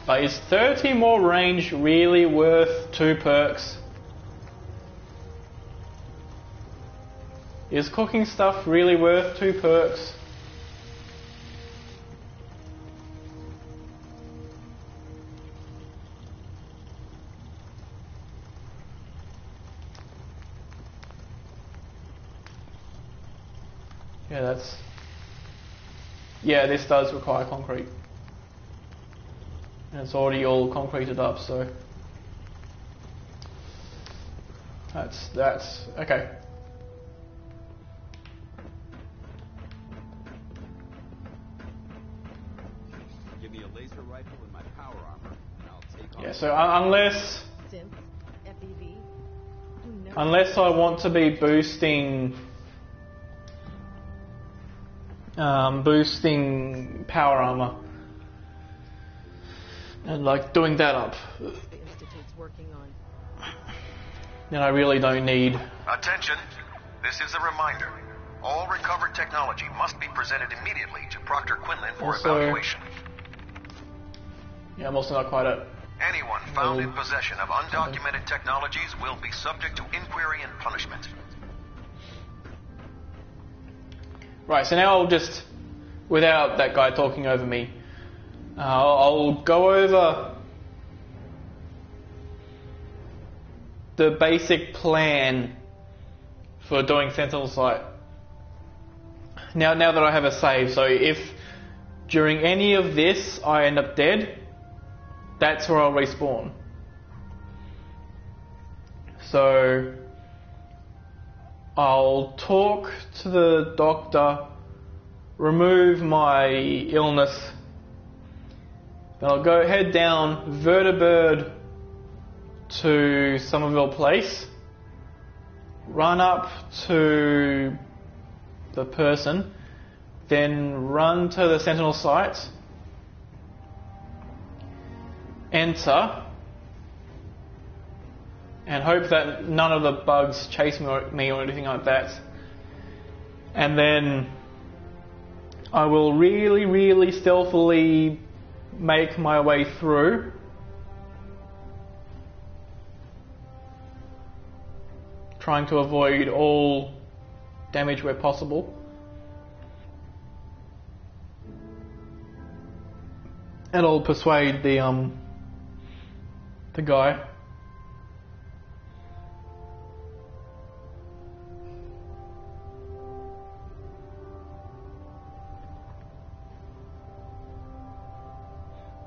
But is 30 more range really worth 2 perks? Is cooking stuff really worth 2 perks? Yeah, that's... Yeah, this does require concrete. And it's already all concreted up, so... That's... okay. Give me a laser rifle and my power armor, and I'll take on... Yeah, so unless... Synths, FEV. Who knows? Unless I want to be boosting... boosting power armor. And like doing that up. The Institute's working on. Then I really don't need... Attention. This is a reminder. All recovered technology must be presented immediately to Proctor Quinlan for Also- evaluation. Yeah, I'm also not quite at... Anyone found in possession of undocumented technologies will be subject to inquiry and punishment. Right, so now I'll just, without that guy talking over me, I'll go over the basic plan for doing Sentinel Sight. Now that I have a save, so if during any of this I end up dead, that's where I'll respawn. So I'll talk to the doctor, remove my illness, then I'll go head down Vertibird to Somerville Place, run up to the person, then run to the Sentinel site, enter, and hope that none of the bugs chase me or anything like that. And then I will really stealthily make my way through. Trying to avoid all damage where possible. And I'll persuade the guy.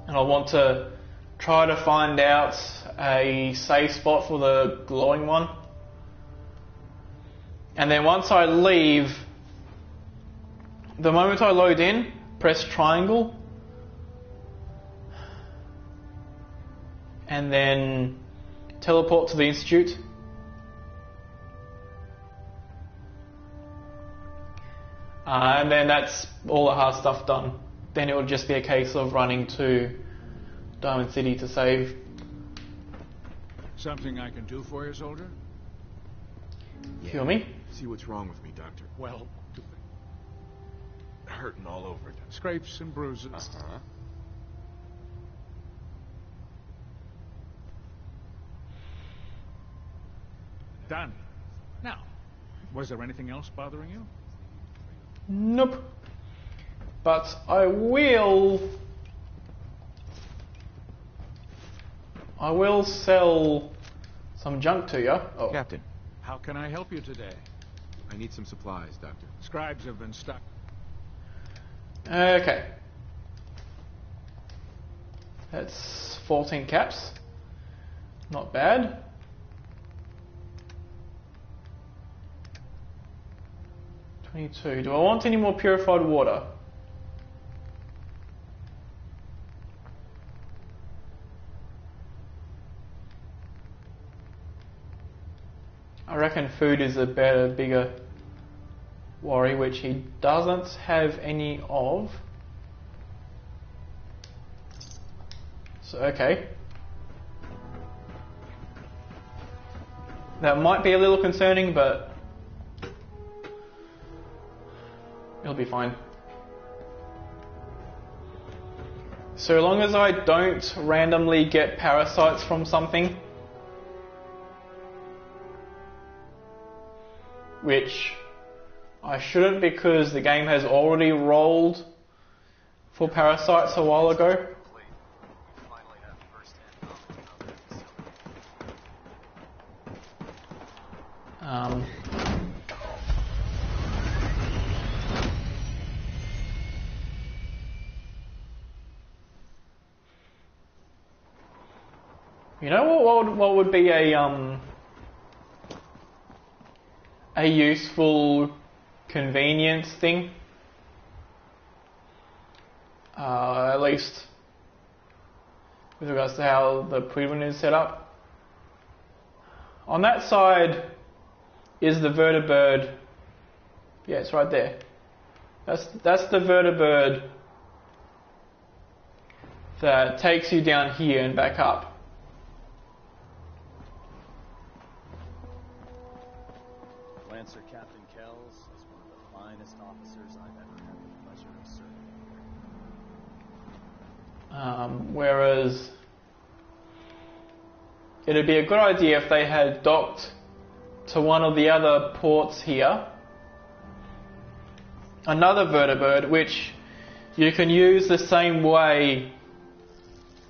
And I want to try to find out a safe spot for the glowing one. And then once I leave, the moment I load in, press triangle. And then teleport to the Institute. And then that's all the hard stuff done. Then it would just be a case of running to Diamond City to save. Something I can do for you, soldier? Feel me? See what's wrong with me, Doctor. Well, Hurting all over again. scrapes and bruises. Uh-huh. Done. Now, was there anything else bothering you? Nope. But I will sell some junk to you. Oh. Captain, How can I help you today? I need some supplies, Doctor. Scribes have been stuck. Okay. That's 14 caps. Not bad. $22. Do I want any more purified water? I reckon food is a bigger worry, which he doesn't have any of. So, okay. That might be a little concerning, but it'll be fine. So long as I don't randomly get parasites from something, which I shouldn't because the game has already rolled for parasites a while ago. You know what would be a useful convenience thing? At least with regards to how the Prewin is set up. On that side is the Vertibird. Yeah, it's right there. That's the Vertibird that takes you down here and back up. Lancer Captain Kells is one of the finest officers I've ever had the pleasure of serving. Whereas it'd be a good idea if they had docked to one of the other ports here. Another Vertibird, which you can use the same way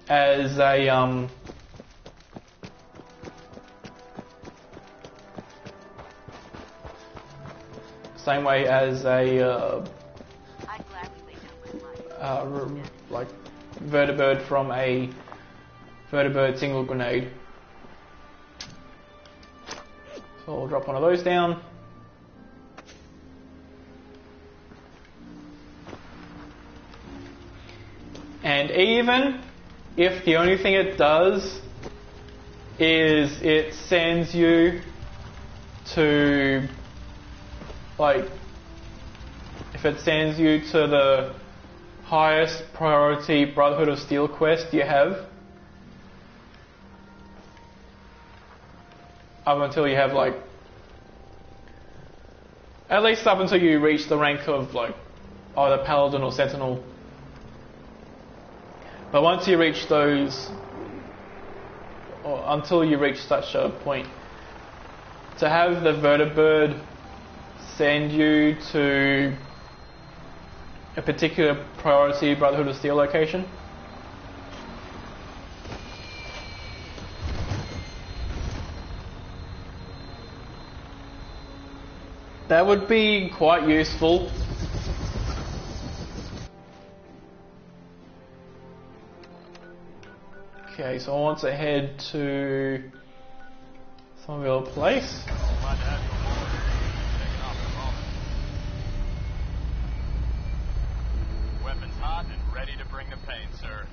as a same way as a I'd gladly lay down my life. like vertibird from a vertibird single grenade. So I'll drop one of those down. And even if the only thing it does is it sends you to, like, if it sends you to the highest priority Brotherhood of Steel quest you have, up until you have, like, at least up until you reach the rank of, like, either Paladin or Sentinel. But once you reach those, or until you reach such a point, to have the vertibird send you to a particular priority Brotherhood of Steel location, that would be quite useful. Okay, so I want to head to Somerville Place. Weapons hot and ready to bring the pain, sir.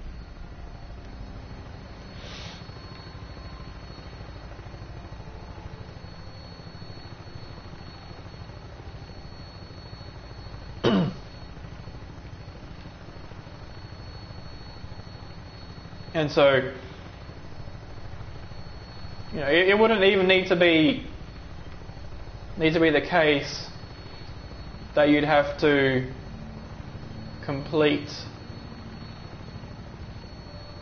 And so, you know, it wouldn't even need to be the case that you'd have to complete,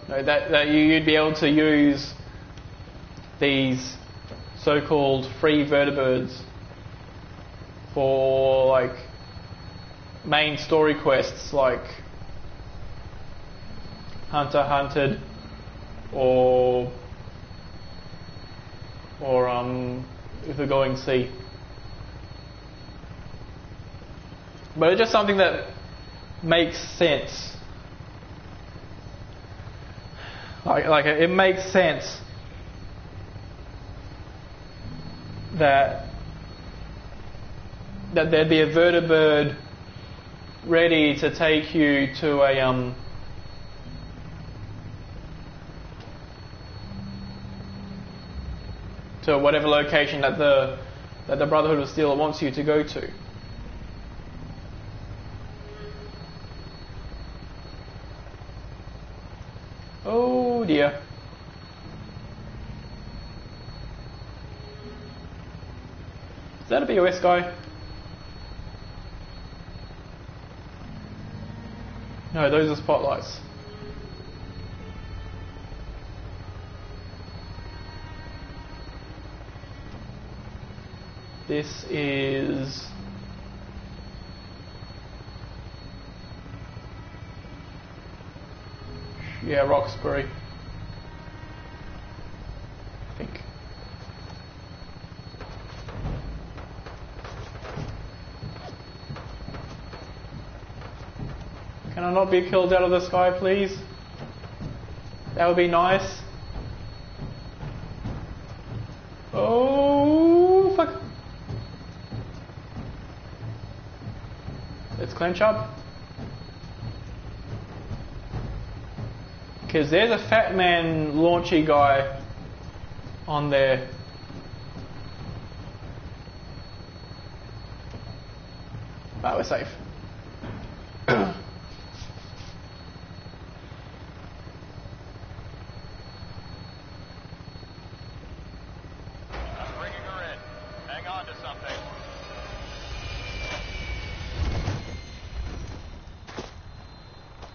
you know, that you'd be able to use these so-called free vertibirds for, like, main story quests like Hunter Hunted or The Going Sea. But it's just something that makes sense. Like it makes sense that there'd be a vertibird ready to take you to a to whatever location that the Brotherhood of Steel wants you to go to. Oh dear. Is that a BOS guy? No, those are spotlights. This is... yeah, Roxbury, I think. Can I not be killed out of the sky, please? That would be nice. Oh, fuck. Let's clench up. Because there's a fat man launchy guy on there. But we're safe.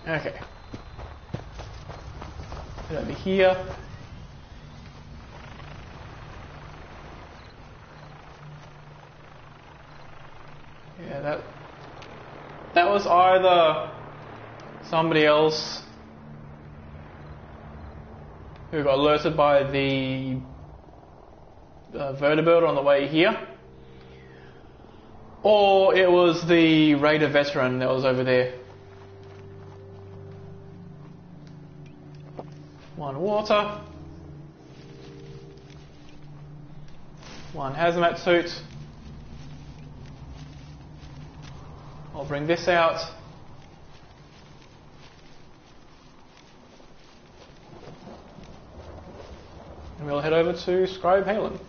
Okay. Put it over here. Yeah, that was either somebody else who got alerted by the vertibird on the way here, Or it was the Raider veteran that was over there. One water. One hazmat suit. I'll bring this out. And we'll head over to Scribe Halen.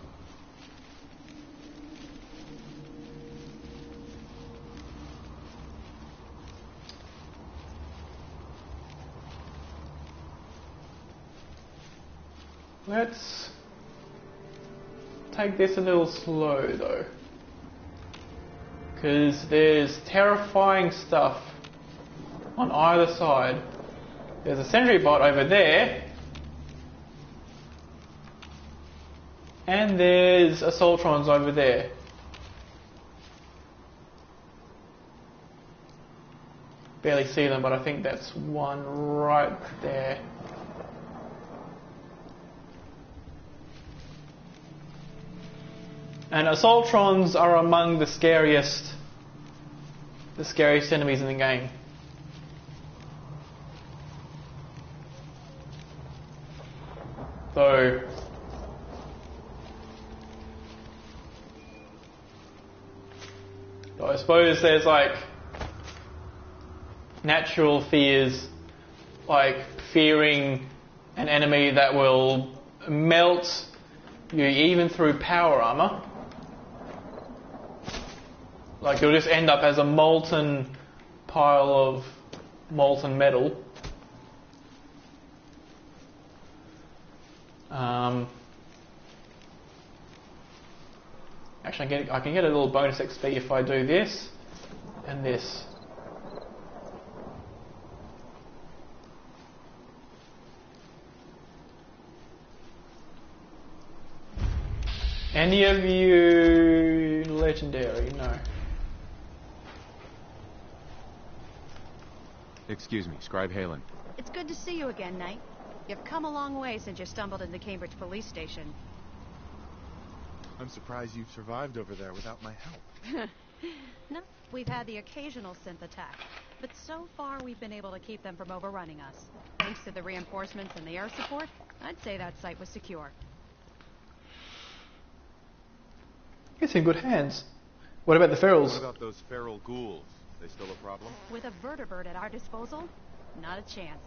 Let's take this a little slow though, because there's terrifying stuff on either side. There's a sentry bot over there, and there's assaultrons over there. Barely see them, but I think that's one right there. And assaultrons are among the scariest enemies in the game. So I suppose there's like natural fears, like fearing an enemy that will melt you even through power armor. Like you'll just end up as a molten pile of molten metal. Actually, I can get a little bonus XP if I do this and this. Any of you legendary? No. Excuse me, Scribe Halen. It's good to see you again, Knight. You've come a long way since you stumbled into Cambridge Police Station. I'm surprised you've survived over there without my help. No, we've had the occasional synth attack, but so far we've been able to keep them from overrunning us. Thanks to the reinforcements and the air support, I'd say that site was secure. It's in good hands. What about the ferals? What about those feral ghouls? They still a problem? With a vertibird at our disposal? Not a chance.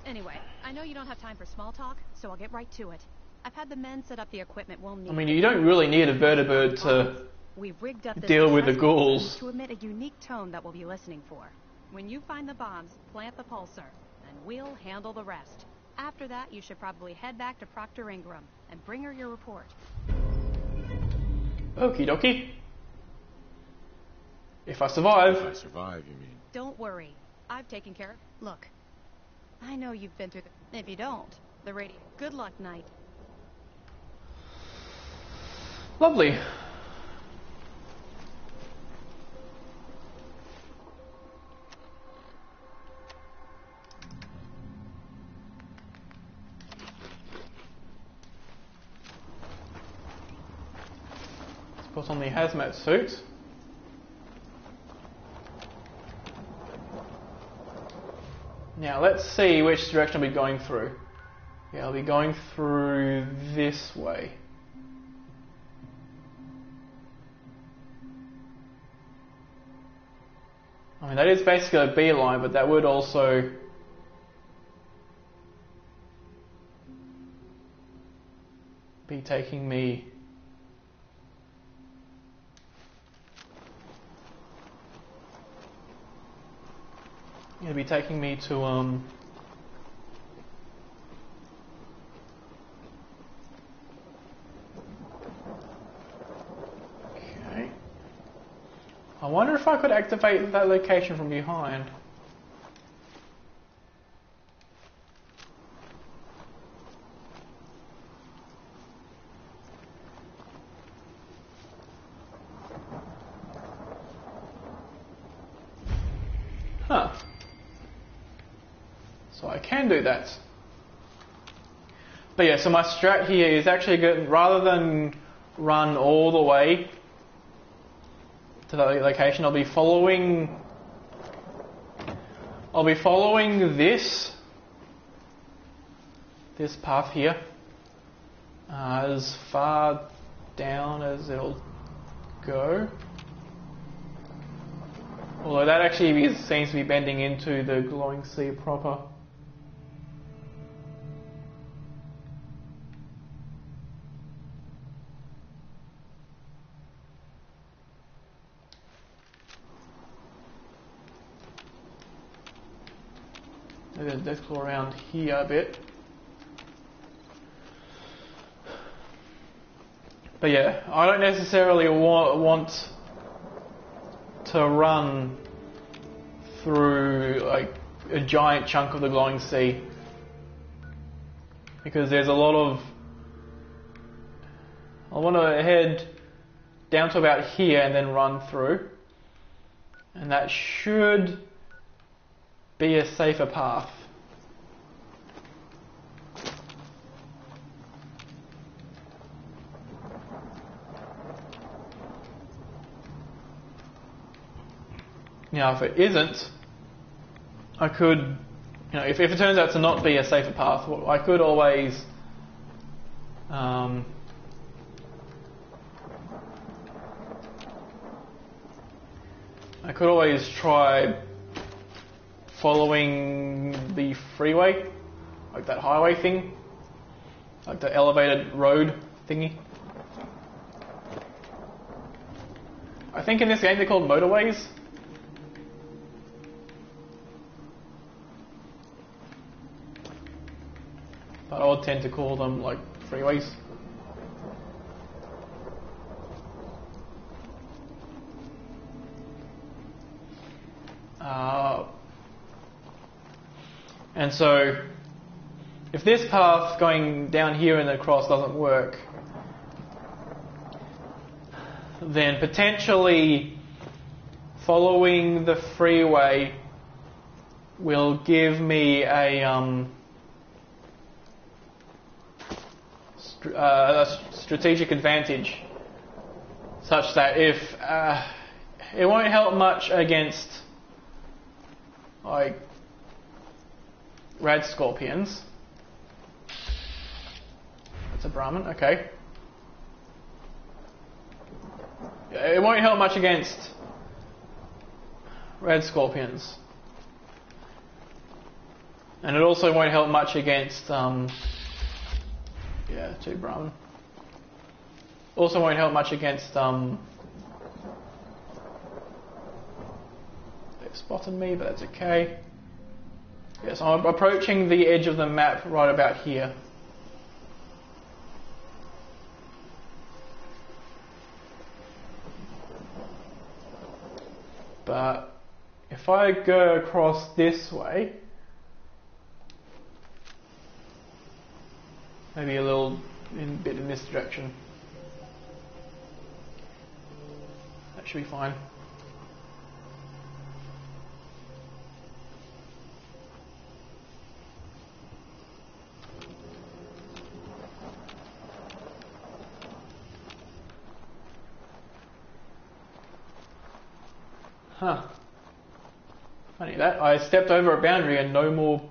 Anyway, I know you don't have time for small talk, so I'll get right to it. I've had the men set up the equipment we'll need. I mean, you don't really need a vertibird to We've rigged up deal with the ghouls. to emit a unique tone that we'll be listening for. When you find the bombs, plant the pulsar, and we'll handle the rest. After that, you should probably head back to Proctor Ingram and bring her your report. Okie dokie. If I survive. If I survive, you mean? Don't worry. I've taken care of... Look, I know you've been through the... If you don't, the radio... Good luck, Knight. Lovely. Let's put on the hazmat suit. Now let's see which direction I'll be going through. Yeah, I'll be going through this way. I mean, that is basically a beeline, but that would also be taking me to okay. I wonder if I could activate that location from behind. Huh. So I can do that. But yeah, so my strat here is actually good. Rather than run all the way to that location. I'll be following this path here as far down as it'll go. Although that actually seems to be bending into the glowing sea proper. Let's go around here a bit. But yeah, I don't necessarily want to run through like a giant chunk of the glowing sea, because there's a lot of... I want to head down to about here and then run through, and that should be a safer path. Now, if it isn't, I could, if it turns out to not be a safer path, I could always try following the freeway, like that highway thing, like the elevated road thingy. I think in this game they're called motorways. But I would tend to call them like freeways. And so, if this path going down here and across doesn't work, then potentially following the freeway will give me a strategic advantage, such that if it won't help much against like rad scorpions. That's a Brahmin, okay. It won't help much against rad scorpions, and it also won't help much against two Brahmin. Also won't help much against they've spotted me, but that's okay. Yes, I'm approaching the edge of the map right about here. But if I go across this way, maybe a little bit in this direction, that should be fine. Huh. Funny that. I stepped over a boundary and no more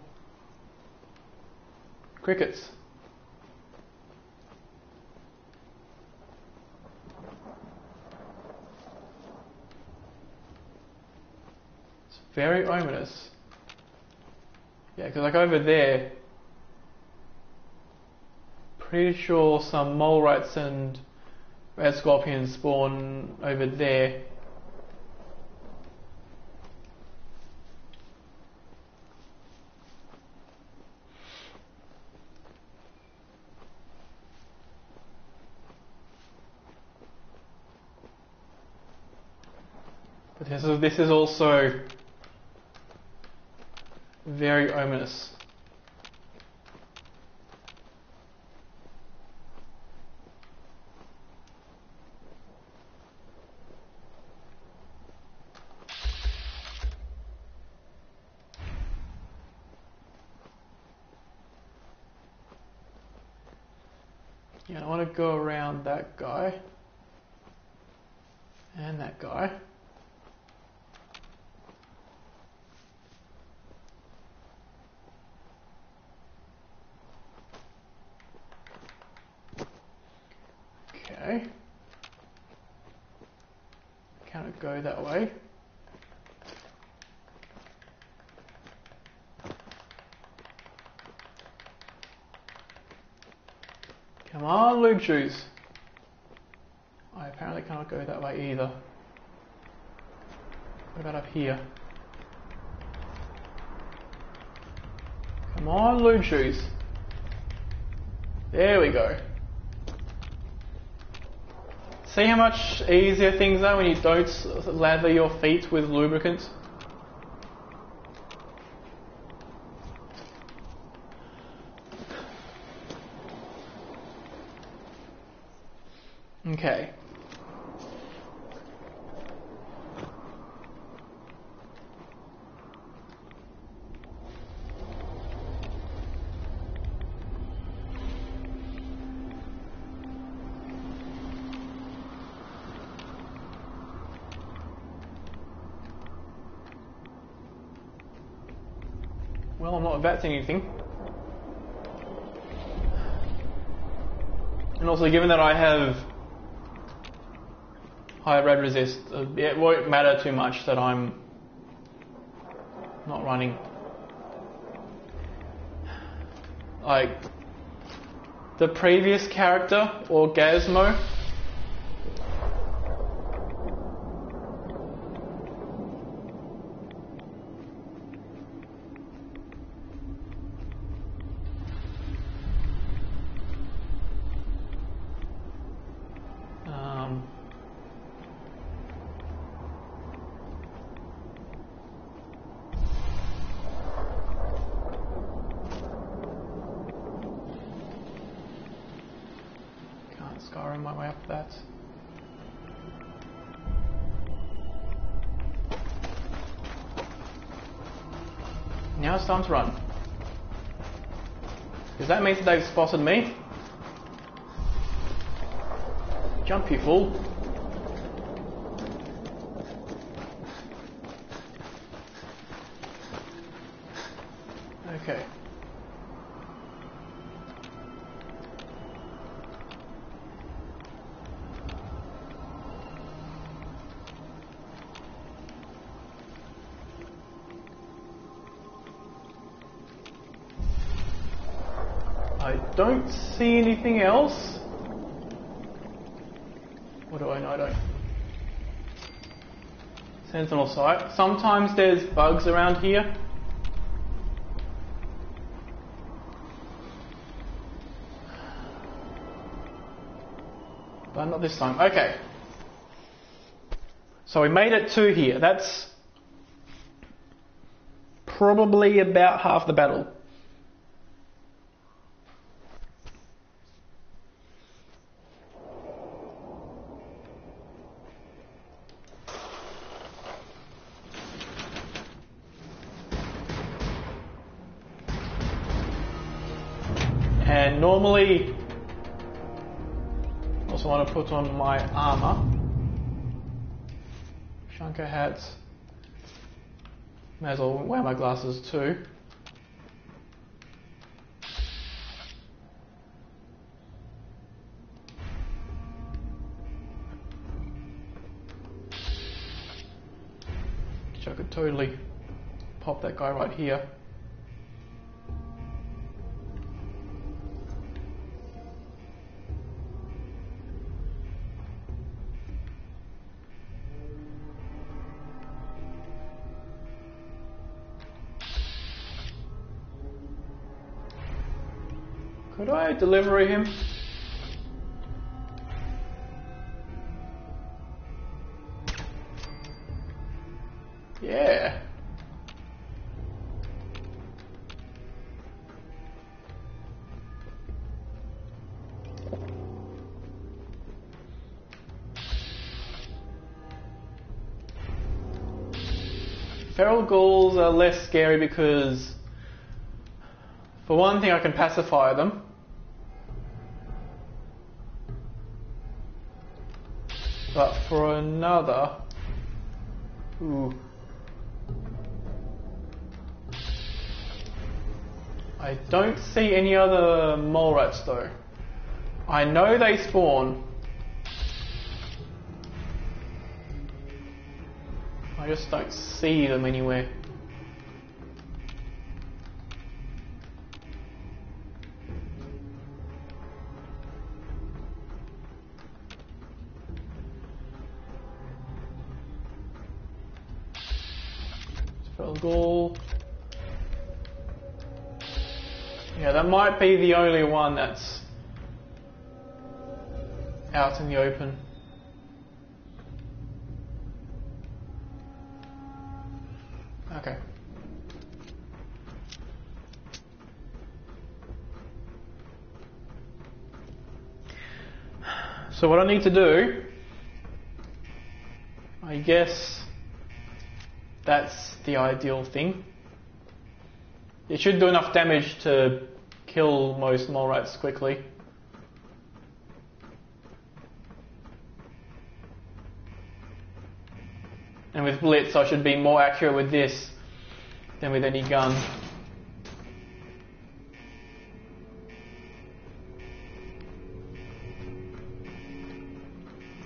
crickets. It's very ominous. Yeah, because like over there, pretty sure some mole rats and red scorpions spawn over there. But this is also very ominous. Yeah, I want to go around that guy. And that guy. Okay. Can it go that way? Come on, lube shoes. I apparently cannot go that way either. What about up here? Come on, lube shoes. There we go. See how much easier things are when you don't lather your feet with lubricant? Okay. Well, I'm not about to anything. And also, given that I have high red resist, it won't matter too much that I'm not running. Like, the previous character, Orgasmo, scarring my way up that. Now it's time to run. Because that means that they've spotted me. Jump, you fool. Okay. I don't see anything else. What do I know? I don't. Sentinel sight. Sometimes there's bugs around here. But not this time. Okay. So we made it to here. That's probably about half the battle. And normally, also want to put on my armor, Shunker hats, may as well wear my glasses too. Which I could totally pop that guy right here. Could I deliver him? Yeah. Feral ghouls are less scary because, for one thing, I can pacify them. But for another... Ooh. I don't see any other mole rats though. I know they spawn. I just don't see them anywhere. Goal. Yeah, that might be the only one that's out in the open. Okay. So what I need to do, I guess that's the ideal thing. It should do enough damage to kill most mole rats quickly. And with Blitz I should be more accurate with this than with any gun.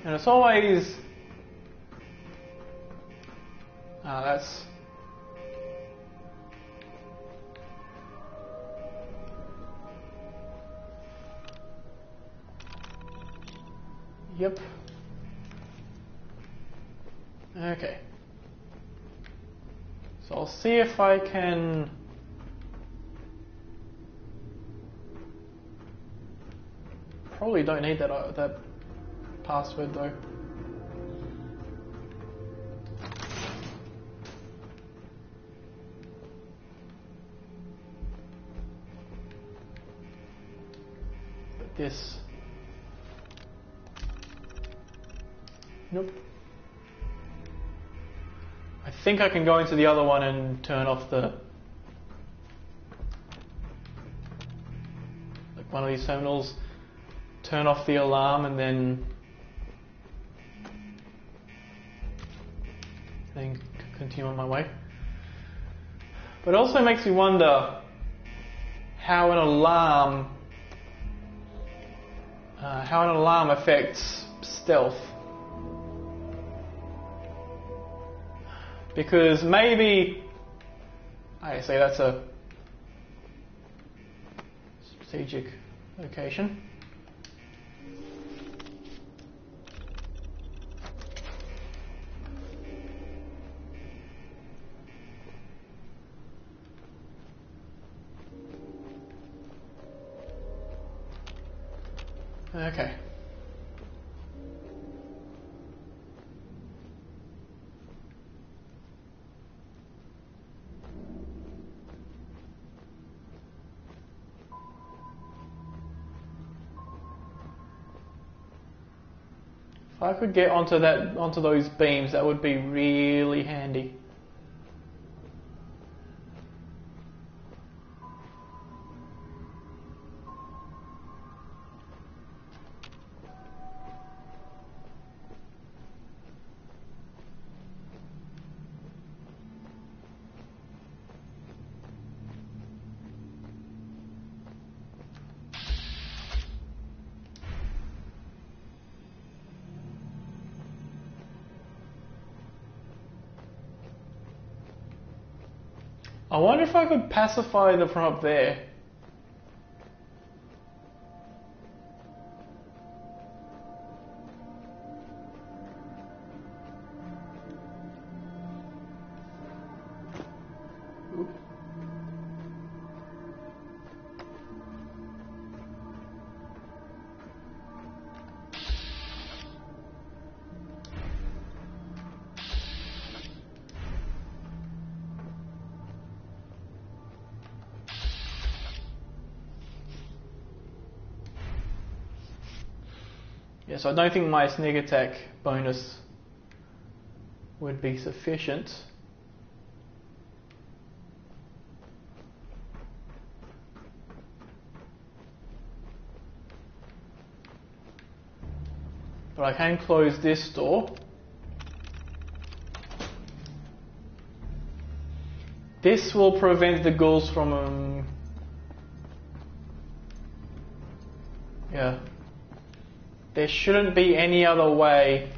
And it's always... that's... Yep. Okay. So I'll see if I can... Probably don't need that password though. But this... Nope. I think I can go into the other one and turn off the... like one of these terminals, turn off the alarm and then continue on my way. But it also makes me wonder how an alarm affects stealth. Because maybe, I say that's a strategic location. Okay. If I could get onto those beams, that would be really handy. I wonder if I could pacify them from up there. Oop. Yes, I don't think my sneak attack bonus would be sufficient. But I can close this door. This will prevent the ghouls from... yeah. There shouldn't be any other way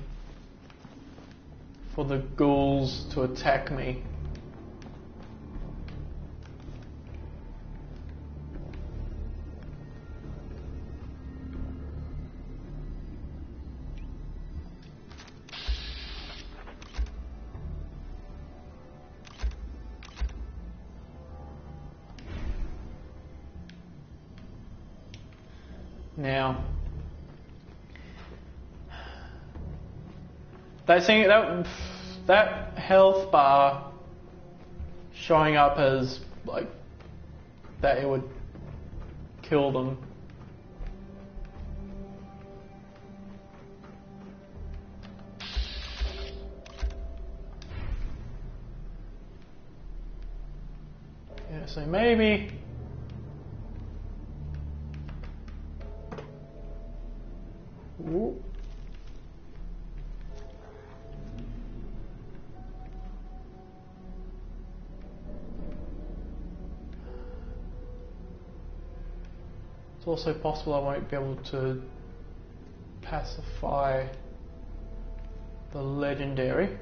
for the ghouls to attack me. Now, that health bar showing up as like that, it would kill them. Yeah, so maybe. Ooh. It's also possible I won't be able to pacify the legendary.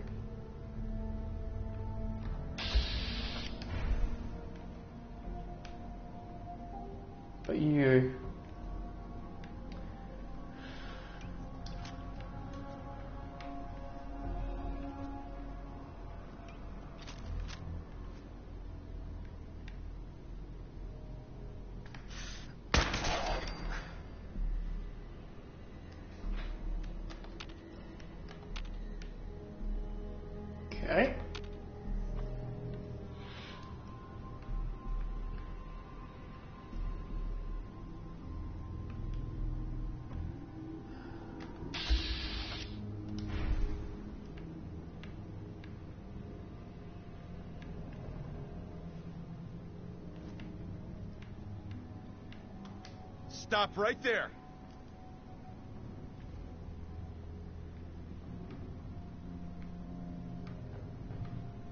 But you... Okay. Stop right there.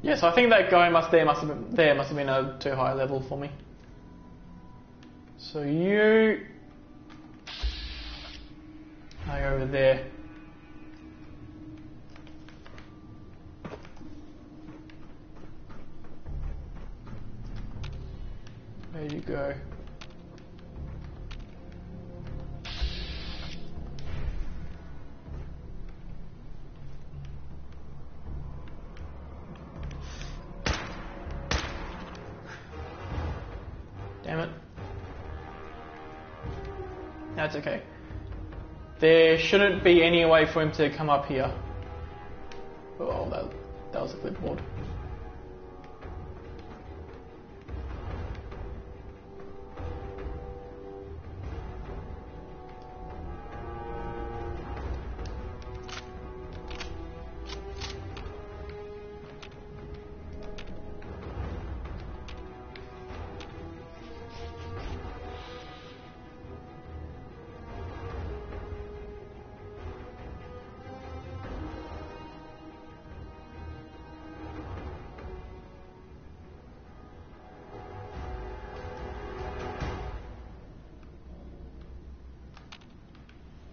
Yes, I think that guy must have been a too high level for me. So you are over there. There you go. Damn it. That's okay. There shouldn't be any way for him to come up here. Oh, that was a clipboard.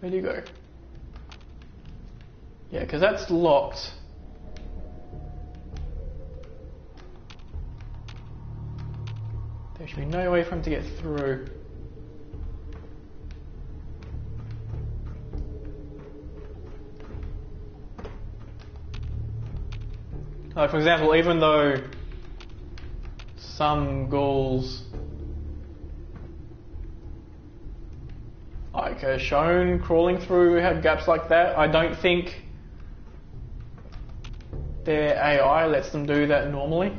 Where'd you go? Yeah, because that's locked. There should be no way for him to get through. Like, for example, even though some ghouls like are shown crawling through gaps like that, I don't think their AI lets them do that normally.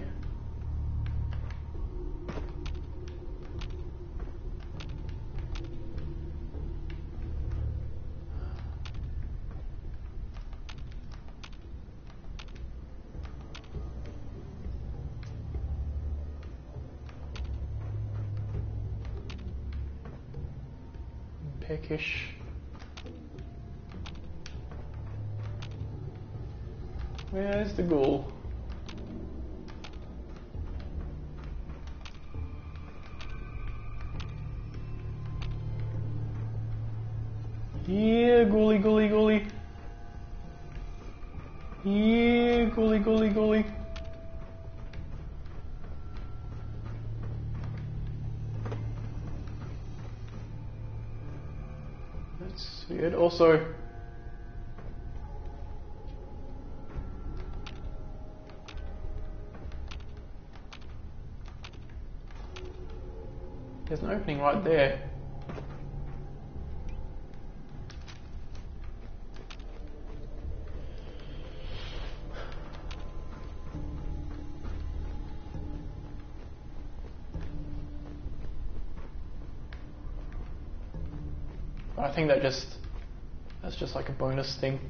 Peckish. Where's the ghoul? Here, ghoulie, ghoulie, ghoulie. Here, ghoulie, ghoulie, ghoulie. That's weird. Also, there's an opening right there. I think that's just like a bonus thing.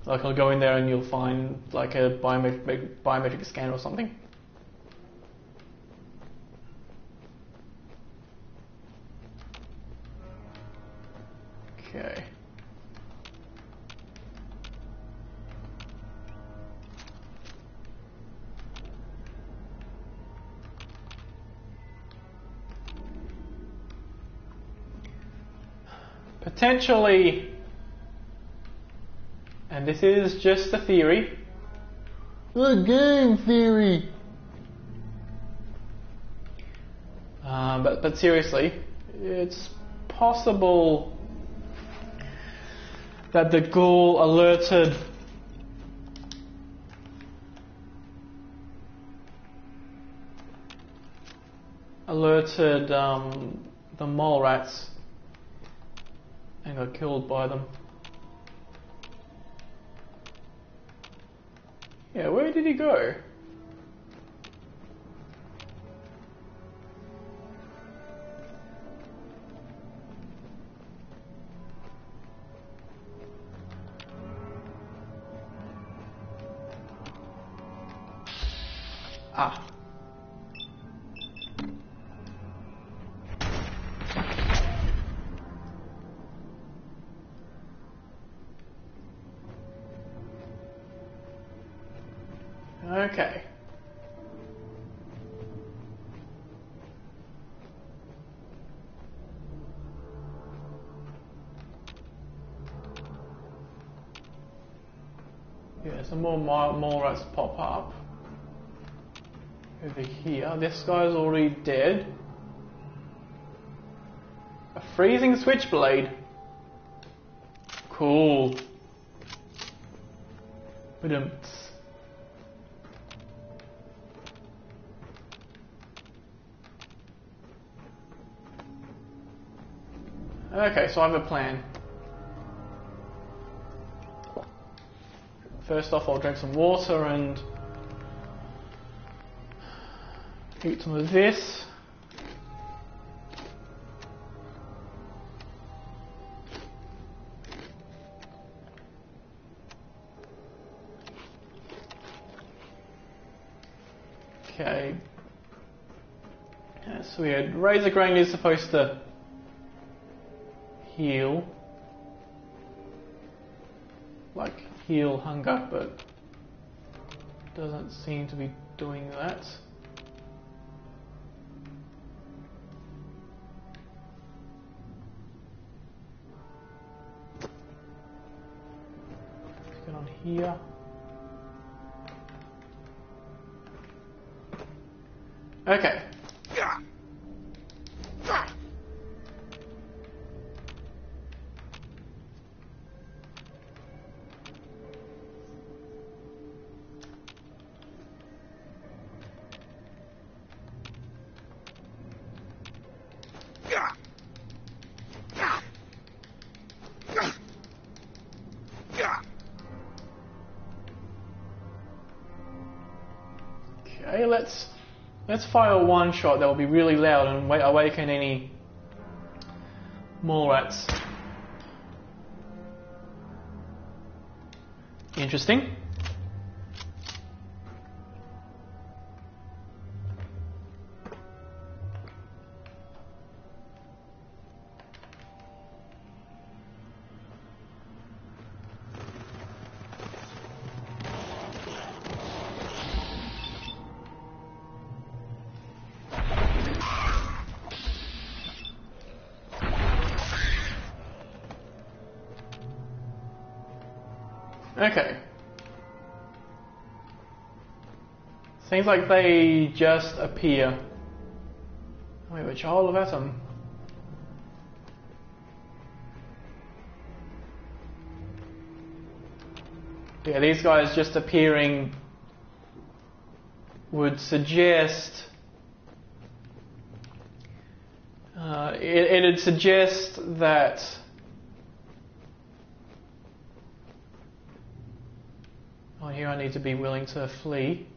Like I'll go in there and you'll find like a biometric scan or something. Okay. Potentially, and this is just a theory, a game theory. But seriously, it's possible that the ghoul alerted the mole rats and got killed by them. Yeah, where did he go? Ah. Okay. Yeah, some more mole rats pop up over here. This guy's already dead. A freezing switchblade. Cool. Ba-dum. Okay, so I have a plan. First off, I'll drink some water and eat some of this. Okay. That's weird. Razor grain is supposed to heal. Like heal hunger, but doesn't seem to be doing that. Let's get on here. Okay. Okay, let's fire one shot that will be really loud and awaken any mole rats. Interesting. Okay. Seems like they just appear. We have a child of Atom. Yeah, these guys just appearing would suggest it'd suggest that here I need to be willing to flee.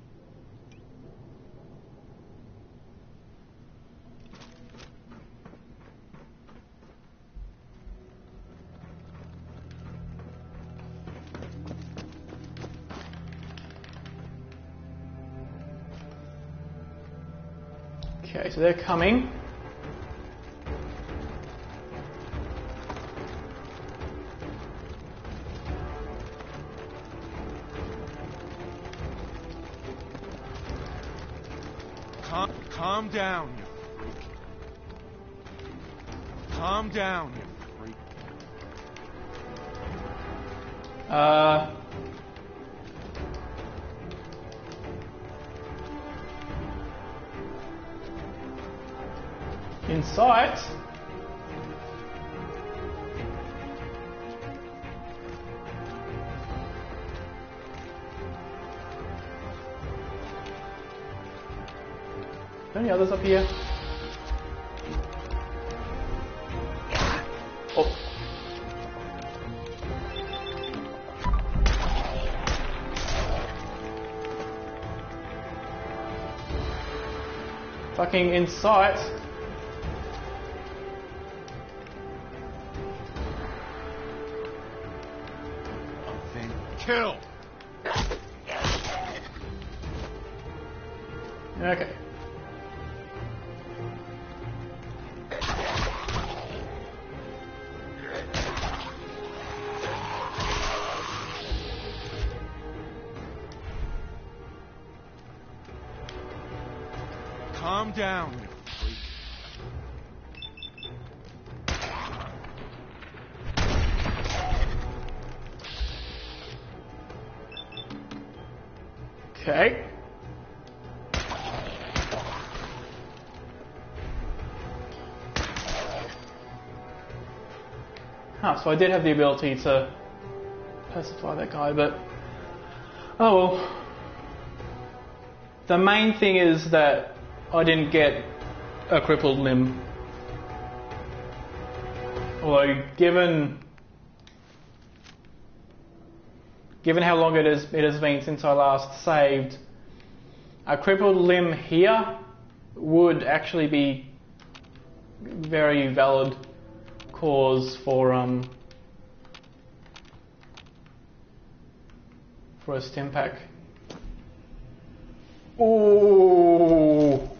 Okay, so they're coming. Calm down, you freak. Calm down, you freak. In sight. Any others up here? Oh. Fucking in sight. Then kill. Okay. Calm down, you freak. Okay. So I did have the ability to pacify that guy, but oh well. The main thing is that I didn't get a crippled limb. Although given how long it has been since I last saved, a crippled limb here would actually be very valid cause for a stim pack. Oh.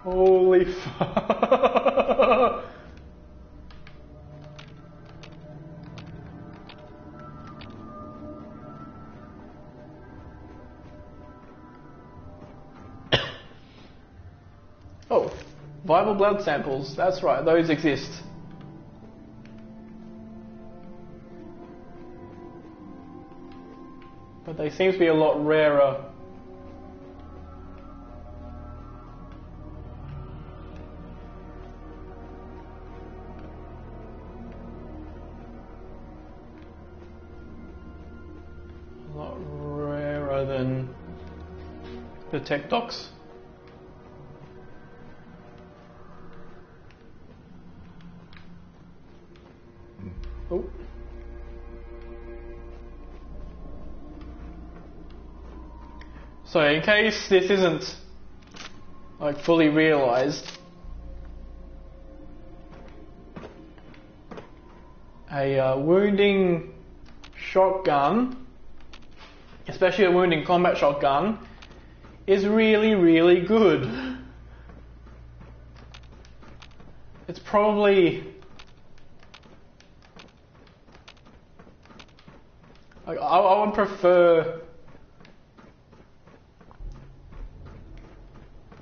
Holy fuck. Oh, viable blood samples. That's right, those exist. But they seem to be a lot rarer. A lot rarer than the tech docs. Oh. So in case this isn't like fully realized, a wounding shotgun, especially a wounding combat shotgun, is really, really good. It's probably I would prefer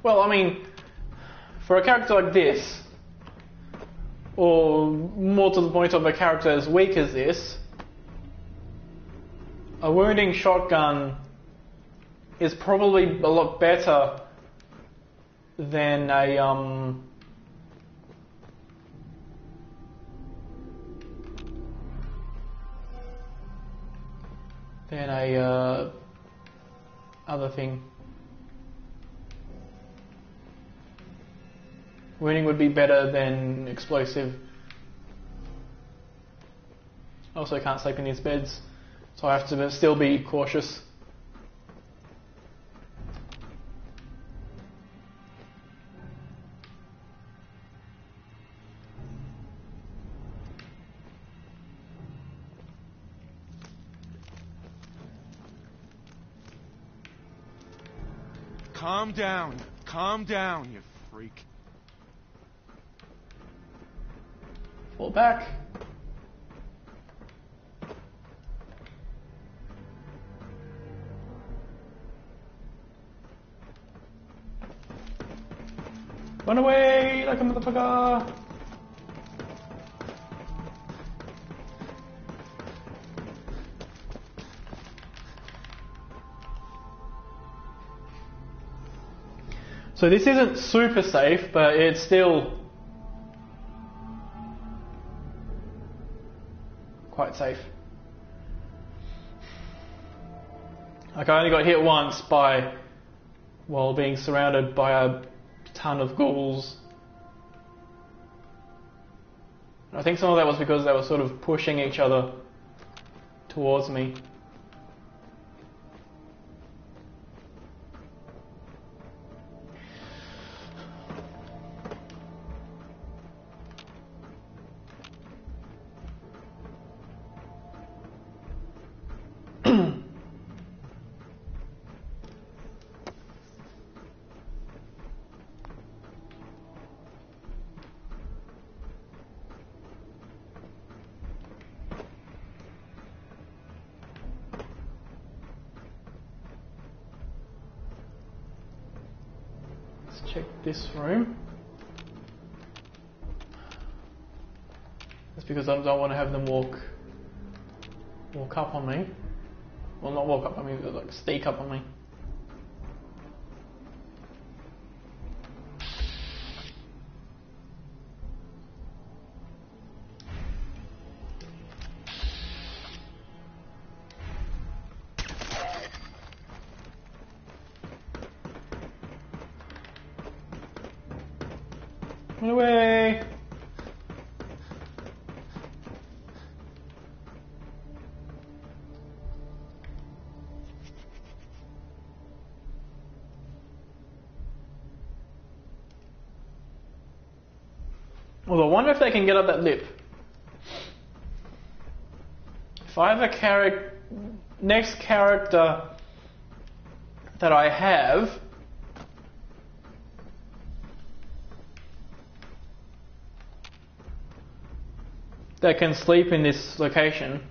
Well, I mean, for a character like this, or more to the point of a character as weak as this, a wounding shotgun is probably a lot better than a other thing. Wounding would be better than explosive. I also can't sleep in these beds, so I have to still be cautious. Calm down, you freak. Fall back. Run away like a motherfucker. So this isn't super safe, but it's still quite safe. Like I only got hit once while being surrounded by a ton of ghouls. And I think some of that was because they were sort of pushing each other towards me. Check this room. That's because I don't want to have them walk up on me. Well, not walk up on me, but like sneak up on me. Run away! Well, I wonder if they can get up that lip. If I have a next character that I have that can sleep in this location,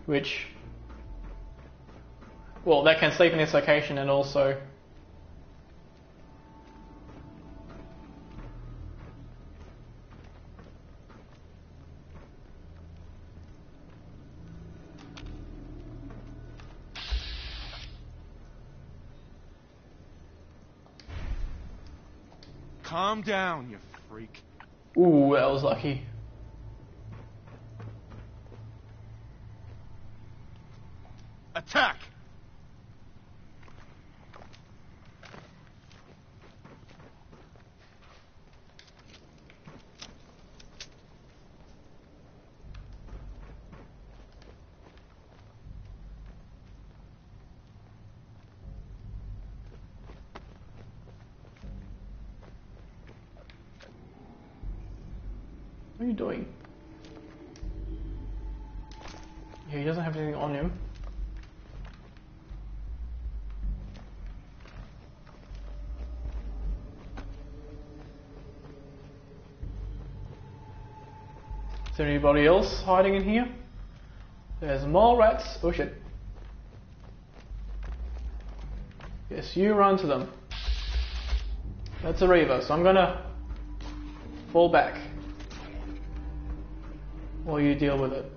that can sleep in this location and also Calm down, you freak. Ooh, that was lucky. Attack! What are you doing? Yeah, he doesn't have anything on him. Is there anybody else hiding in here? There's mole rats. Oh shit. Yes, you run to them. That's a Reaver, so I'm gonna fall back while you deal with it.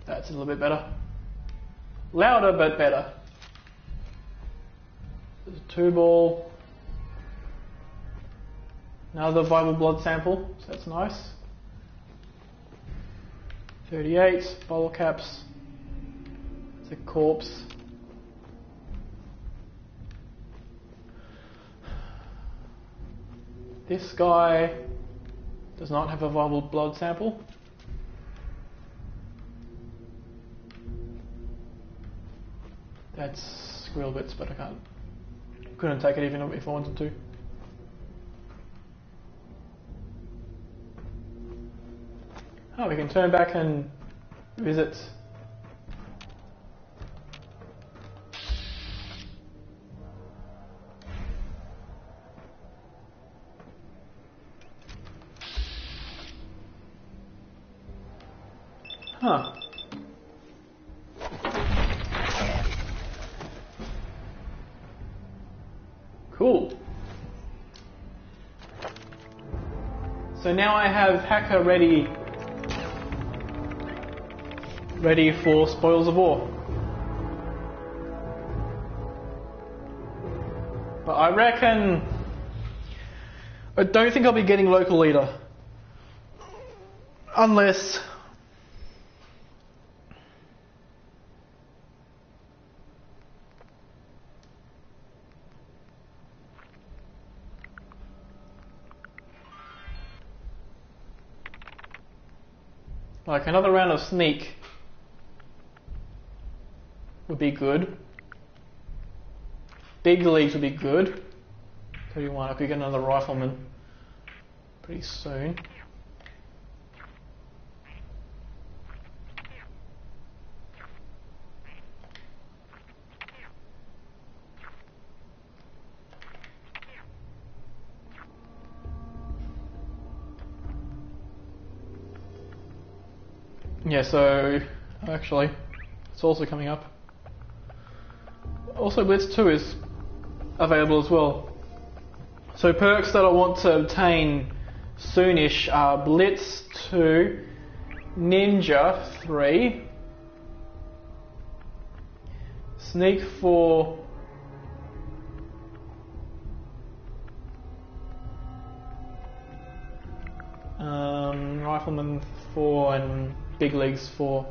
That's a little bit better. Louder, but better. There's a 2-ball. Another viable blood sample, so that's nice. 38, bottle caps. It's a corpse. This guy does not have a viable blood sample. That's squirrel bits, but I couldn't take it even if I wanted to. Oh, we can turn back and visit. Huh. Cool. So now I have Hacker ready for Spoils of War. But I reckon I don't think I'll be getting local leader. Unless like another round of sneak would be good. Big leagues would be good. 31, I could get another rifleman pretty soon. Yeah, so actually, it's also coming up. Also, Blitz 2 is available as well. So perks that I want to obtain soonish are Blitz 2, Ninja 3, Sneak 4, Rifleman 4 and Big Leagues 4.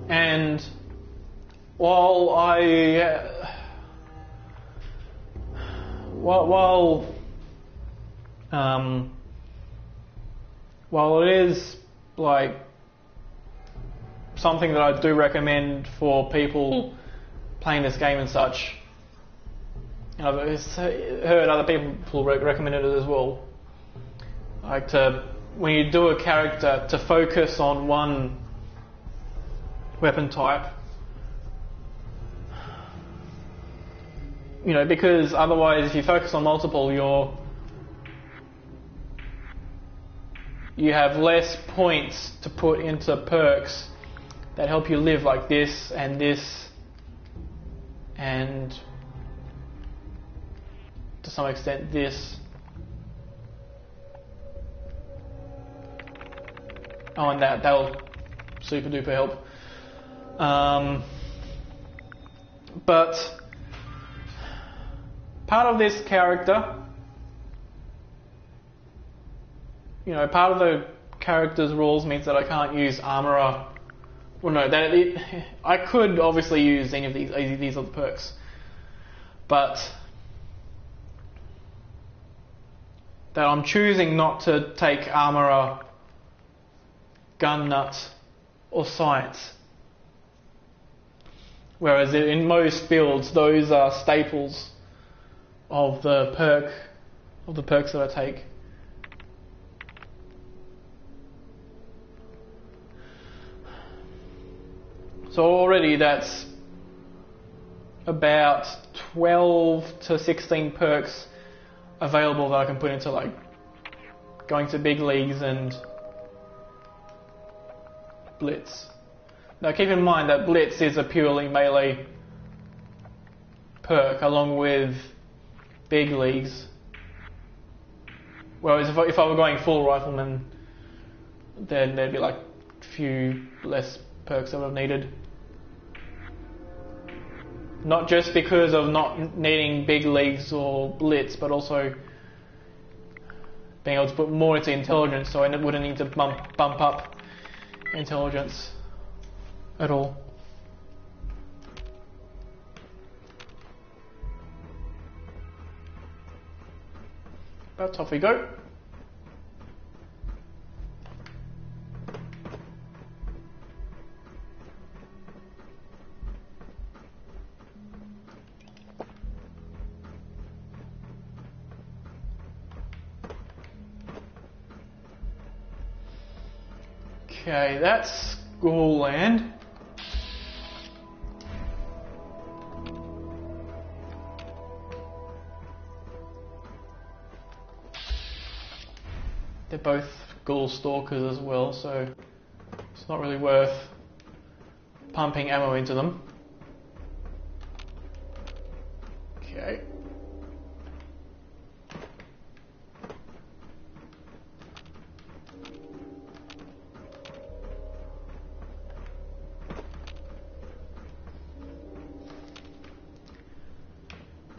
And while while it is like something that I do recommend for people playing this game and such, I've heard other people recommend it as well. Like when you do a character, to focus on one weapon type. You know, because otherwise if you focus on multiple, you have less points to put into perks that help you live, like this and to some extent this. Oh, and that'll super duper help. But part of this character, you know, part of the character's rules means that I can't use armourer. Well, no, I could obviously use any of these other perks, but that I'm choosing not to take armourer, gun nut, or science. Whereas in most builds, those are staples of the perks that I take. So already that's about 12 to 16 perks available that I can put into like going to big leagues and Blitz. Now keep in mind that Blitz is a purely melee perk along with big leagues. Whereas if I were going full rifleman, then there'd be like a few less perks I would have needed. Not just because of not needing big leagues or Blitz, but also being able to put more into intelligence, so I wouldn't need to bump up intelligence at all. But off we go. Okay, that's School Land. They're both ghoul stalkers as well, so it's not really worth pumping ammo into them. Okay.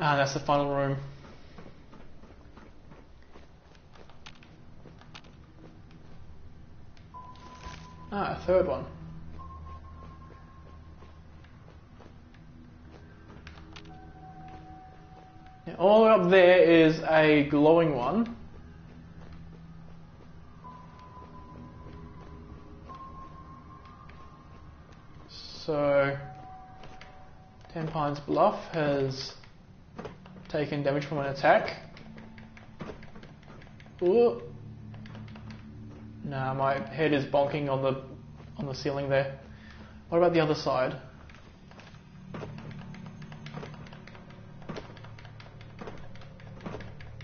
Ah, that's the final room. Ah, a third one. Now, all the way up there is a glowing one. So, 10 Pines Bluff has taken damage from an attack. Ooh. Nah, my head is bonking on the ceiling there. What about the other side?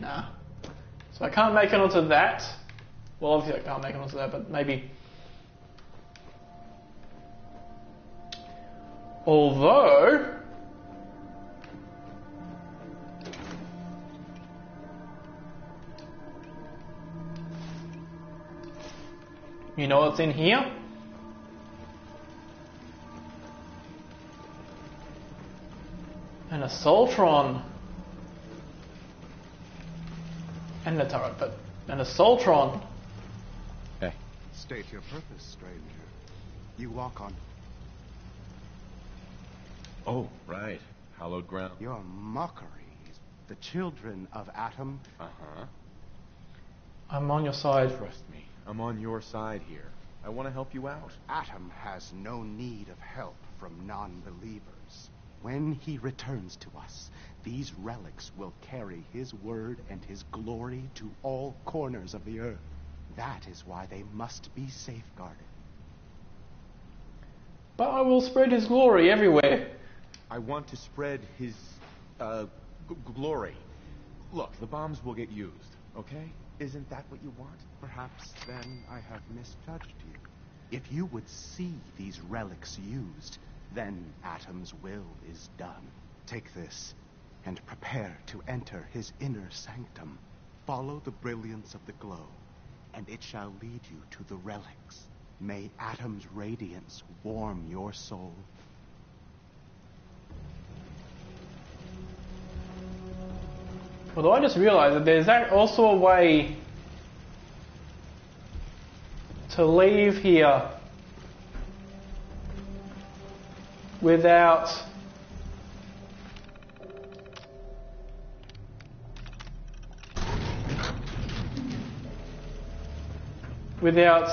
Nah. So I can't make it onto that. Well, obviously I can't make it onto that, but maybe. Although you know what's in here? An Assaultron. And a turret, but an Assaultron. Hey. State your purpose, stranger. You walk on. Oh, right. Hallowed ground. Your mockeries. The children of Atom. Uh-huh. I'm on your side. Trust me. I'm on your side here. I want to help you out. Atom has no need of help from non-believers. When he returns to us, these relics will carry his word and his glory to all corners of the earth. That is why they must be safeguarded. But I will spread his glory everywhere. I want to spread his, glory. Look, the bombs will get used, okay? Isn't that what you want? Perhaps then I have misjudged you. If you would see these relics used, then Atom's will is done. Take this and prepare to enter his inner sanctum. Follow the brilliance of the glow, and it shall lead you to the relics. May Atom's radiance warm your soul. Although I just realized that there's also a way to leave here without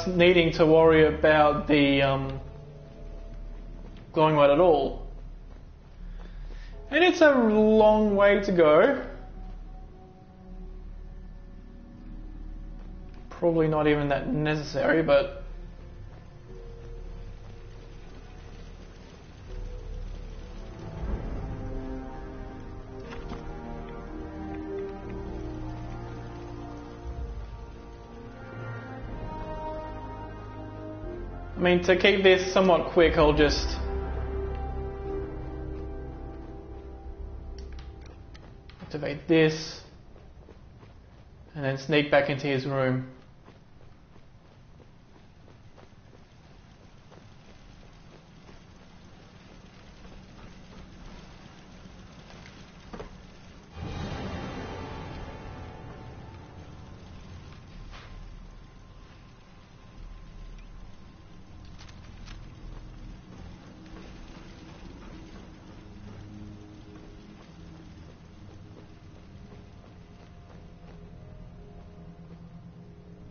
needing to worry about the glowing light at all. it's a long way to go. Probably not even that necessary, but I mean, to keep this somewhat quick, I'll just activate this and then sneak back into his room.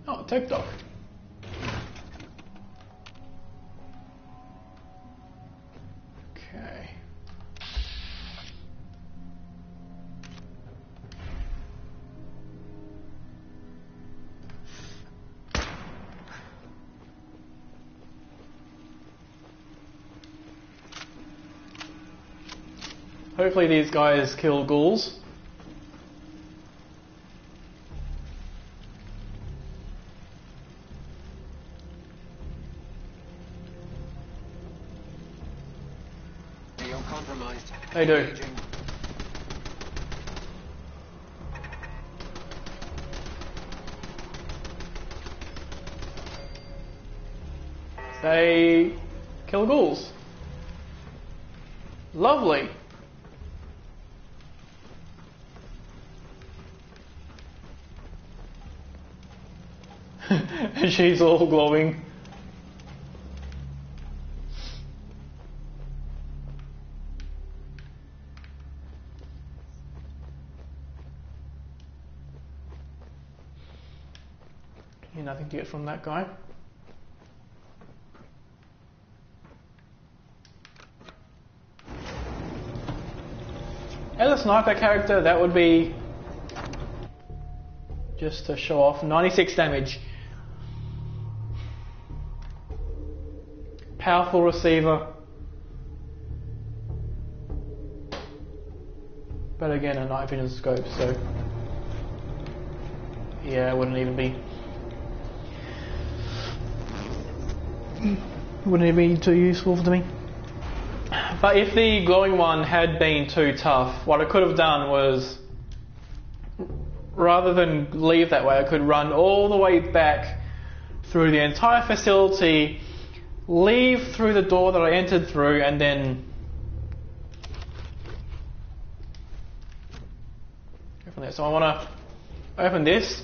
Oh, TikTok. Okay. Hopefully these guys kill ghouls. They do. They kill ghouls. Lovely. And she's all glowing. Nothing to get from that guy. As a sniper character, that would be just to show off. 96 damage. Powerful receiver. But again, a night vision scope, so yeah, it wouldn't even be too useful to me. But if the glowing one had been too tough, what I could have done was, rather than leave that way, I could run all the way back through the entire facility, leave through the door that I entered through, and then go from there. So I want to open this,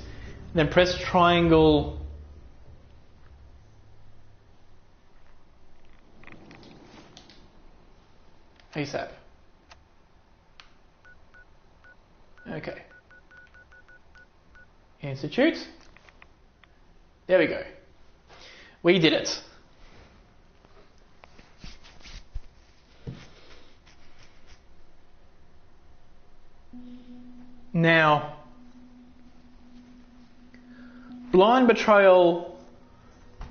then press triangle ASAP. Okay. Institute. There we go. We did it. Now, blind betrayal,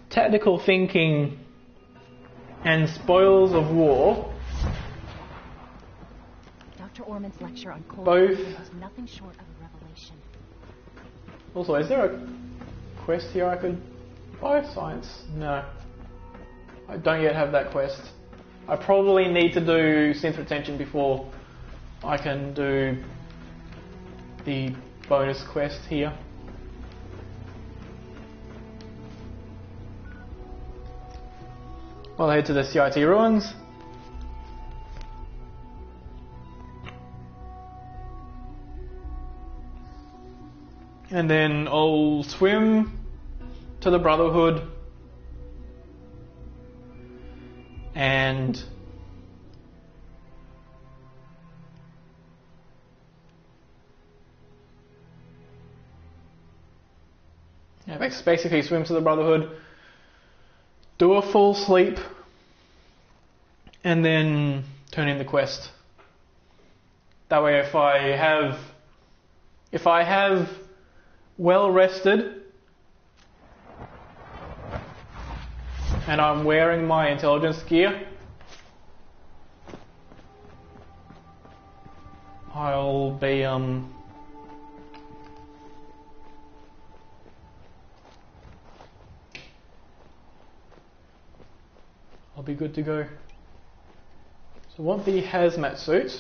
tactical thinking, and spoils of war. Dr. Orman's lecture on cold Both. was nothing short of a revelation. Also, is there a quest here I could buy? Science? No. I don't yet have that quest. I probably need to do synth retention before I can do the bonus quest here. I'll head to the CIT ruins. And then I'll swim to the Brotherhood and basically swim to the Brotherhood, do a full sleep, and then turn in the quest. That way, if I have well rested and I'm wearing my intelligence gear, I'll be good to go. So what the hazmat suit?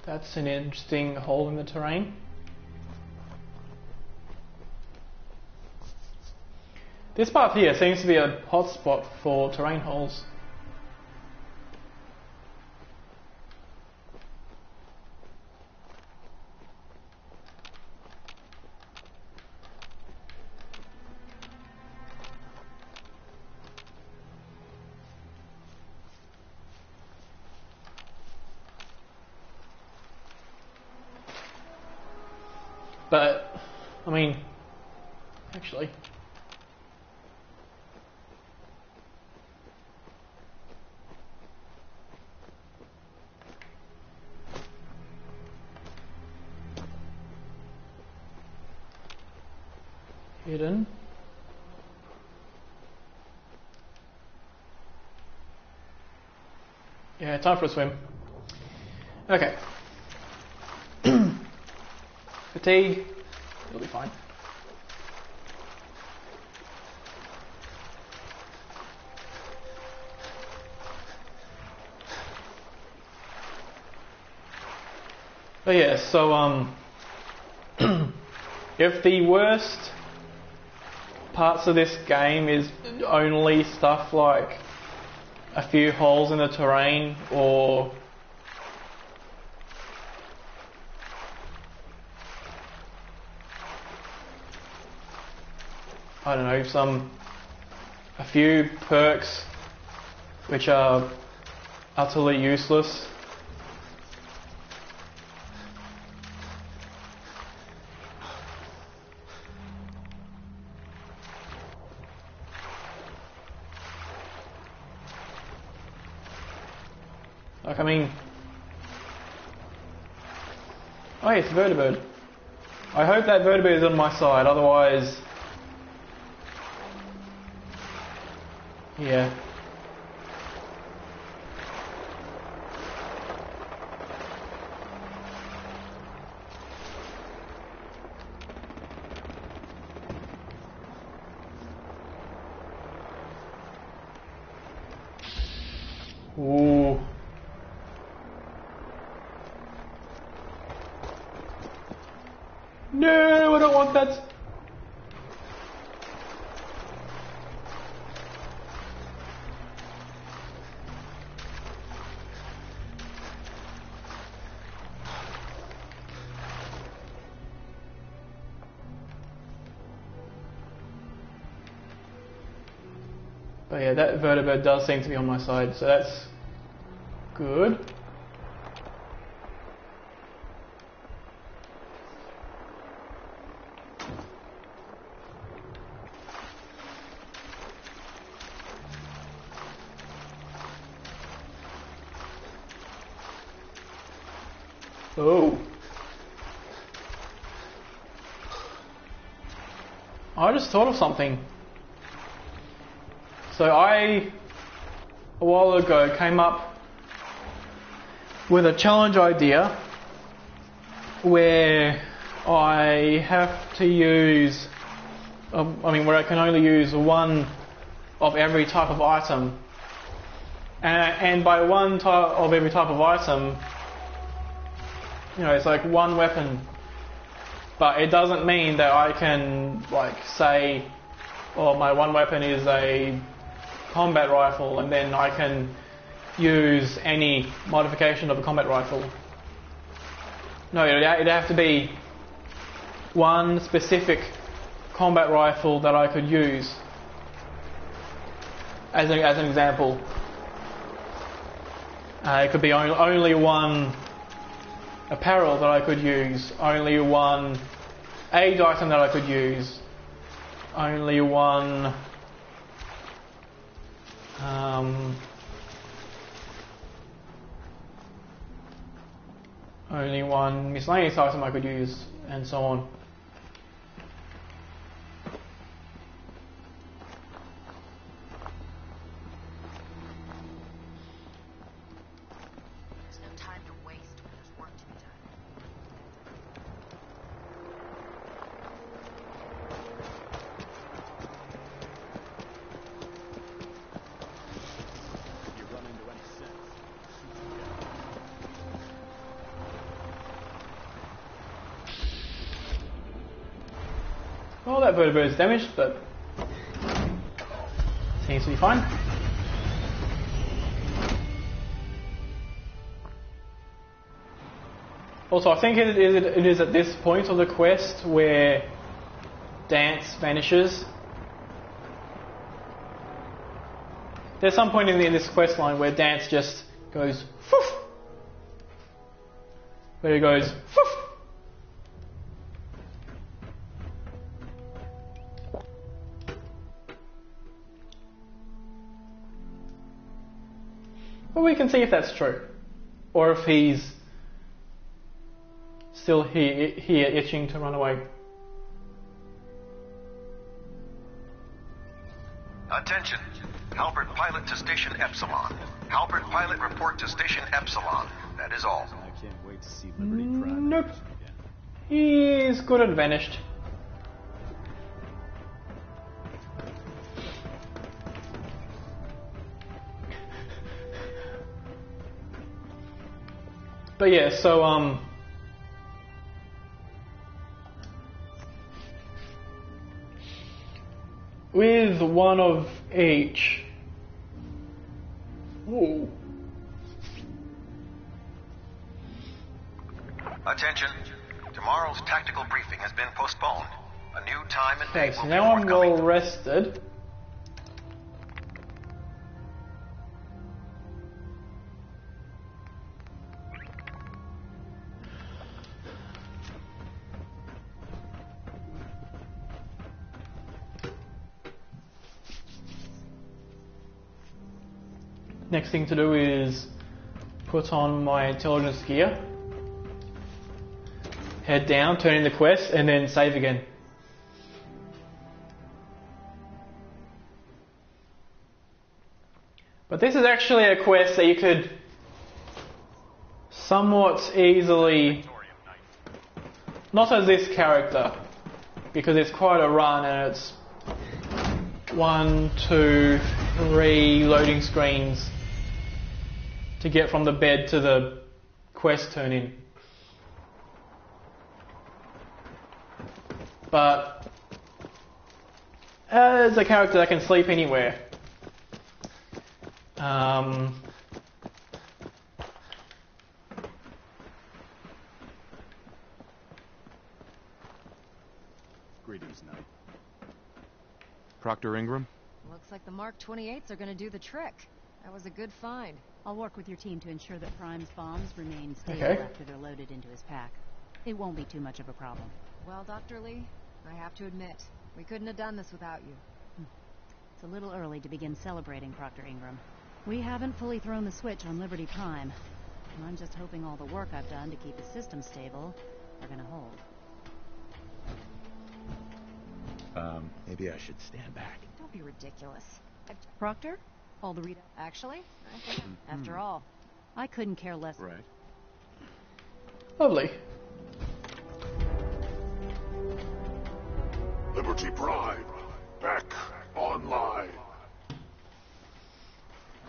That's an interesting hole in the terrain. This part here seems to be a hotspot for terrain holes. But, I mean, actually, hidden. Yeah, time for a swim. Okay. Fatigue. It'll be fine. But yeah, so if the worst parts of this game is only stuff like a few holes in the terrain, or I don't know, a few perks which are utterly useless, like, I mean, oh yeah, it's a vertibird. I hope that vertibird is on my side, otherwise, yeah. Ooh. No, I don't want that. But yeah, that vertibird does seem to be on my side, so that's good. Oh. I just thought of something. So a while ago, came up with a challenge idea where I have to use, where I can only use one of every type of item. And by one type of every type of item, it's like one weapon. But it doesn't mean that I can, say, my one weapon is a combat rifle, and then I can use any modification of a combat rifle. No, it'd have to be one specific combat rifle that I could use. As an example, it could be only one apparel that I could use, only one aid item that I could use, only one only one miscellaneous item I could use, and so on. There's no time to waste when there's work to be done. If you run into any sense, Well, that vertebrae is damaged, but seems to be fine. Also, I think it is at this point of the quest where Dance vanishes. There's some point in this quest line where Dance just goes foof, where he goes foof. Well, we can see if that's true, or if he's still here itching to run away. Attention. Halbert pilot to station Epsilon. Halbert pilot report to station Epsilon. That is all. I can't wait to see Liberty Prime. Nope. He's good and vanished. But yeah, so with one of each. Ooh. Attention. Tomorrow's tactical briefing has been postponed. A new time and Okay, date so will now be I'm forthcoming. well rested. Next thing to do is put on my intelligence gear, head down, turn in the quest, and then save again. But this is actually a quest that you could somewhat easily, not as this character, because it's quite a run and it's 1, 2, 3 loading screens to get from the bed to the quest turn in. But as a character that can sleep anywhere, Greetings, Knight. Proctor Ingram? Looks like the Mark 28s are gonna do the trick. That was a good find. I'll work with your team to ensure that Prime's bombs remain stable Okay. after they're loaded into his pack. It won't be too much of a problem. Well, Dr. Lee, I have to admit, we couldn't have done this without you. It's a little early to begin celebrating, Proctor Ingram. We haven't fully thrown the switch on Liberty Prime. And I'm just hoping all the work I've done to keep the system stable are gonna hold. Maybe I should stand back. Don't be ridiculous. Proctor? All the read. Actually, I think, after all, I couldn't care less. Right. lovely. Liberty Prime, back online.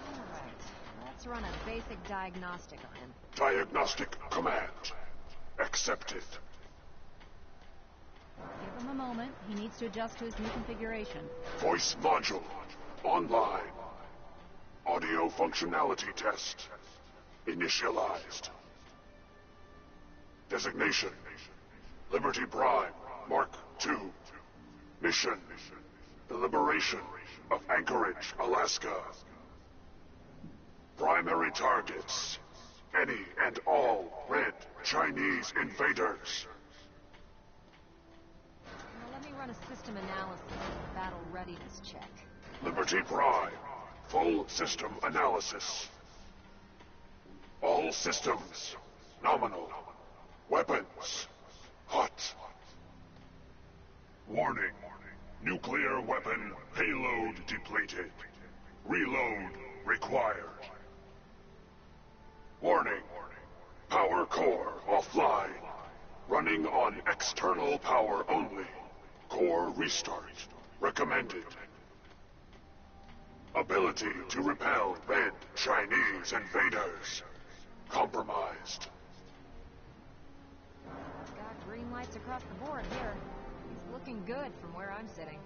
Alright, let's run a basic diagnostic on him. Diagnostic command accepted. Give him a moment. He needs to adjust to his new configuration. Voice module online. Audio functionality test initialized. Designation Liberty Prime Mark II. Mission the liberation of Anchorage, Alaska. Primary targets any and all red Chinese invaders. Now let me run a system analysis and a battle readiness check. Liberty Prime. Full system analysis. All systems nominal. Weapons. Hot. Warning. Nuclear weapon payload depleted. Reload required. Warning. Power core offline. Running on external power only. Core restart recommended. Ability to repel red Chinese invaders compromised. Got green lights across the board here. He's looking good from where I'm sitting.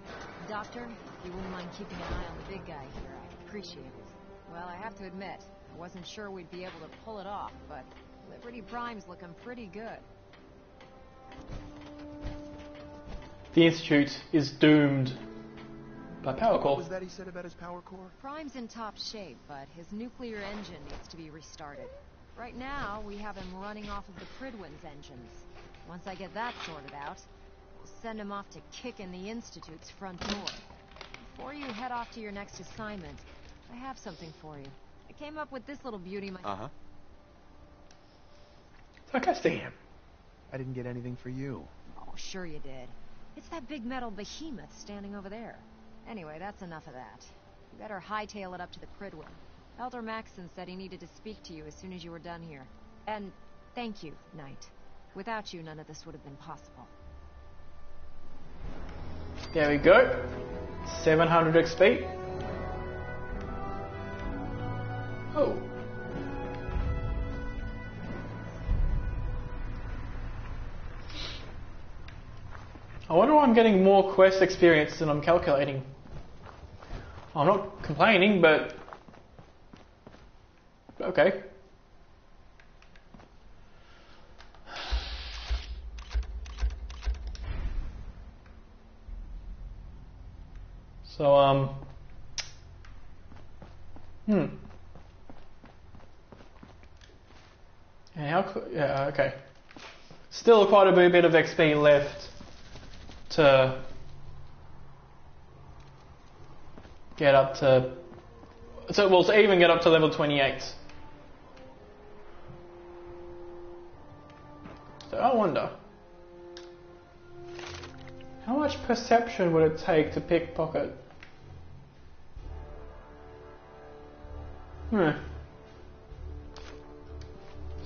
Doctor, if you wouldn't mind keeping an eye on the big guy here, I'd appreciate it. Well, I have to admit, I wasn't sure we'd be able to pull it off, but Liberty Prime's looking pretty good. The Institute is doomed by power core. What was that he said about his power core? Prime's in top shape, but his nuclear engine needs to be restarted. Right now, we have him running off of the Pridwin's engines. Once I get that sorted out, we'll send him off to kick in the Institute's front door. Before you head off to your next assignment, I have something for you. I came up with this little beauty myself. Sarcastic. Damn. I didn't get anything for you. Oh, sure you did. It's that big metal behemoth standing over there. Anyway, that's enough of that. You better hightail it up to the Pridwin. Elder Maxson said he needed to speak to you as soon as you were done here. And thank you, Knight. Without you, none of this would have been possible. There we go. 700 XP. Oh. I wonder why I'm getting more quest experience than I'm calculating. I'm not complaining, but okay. So, And yeah, okay. Still quite a bit of XP left to get up to, to even get up to level 28. So I wonder, how much perception would it take to pickpocket?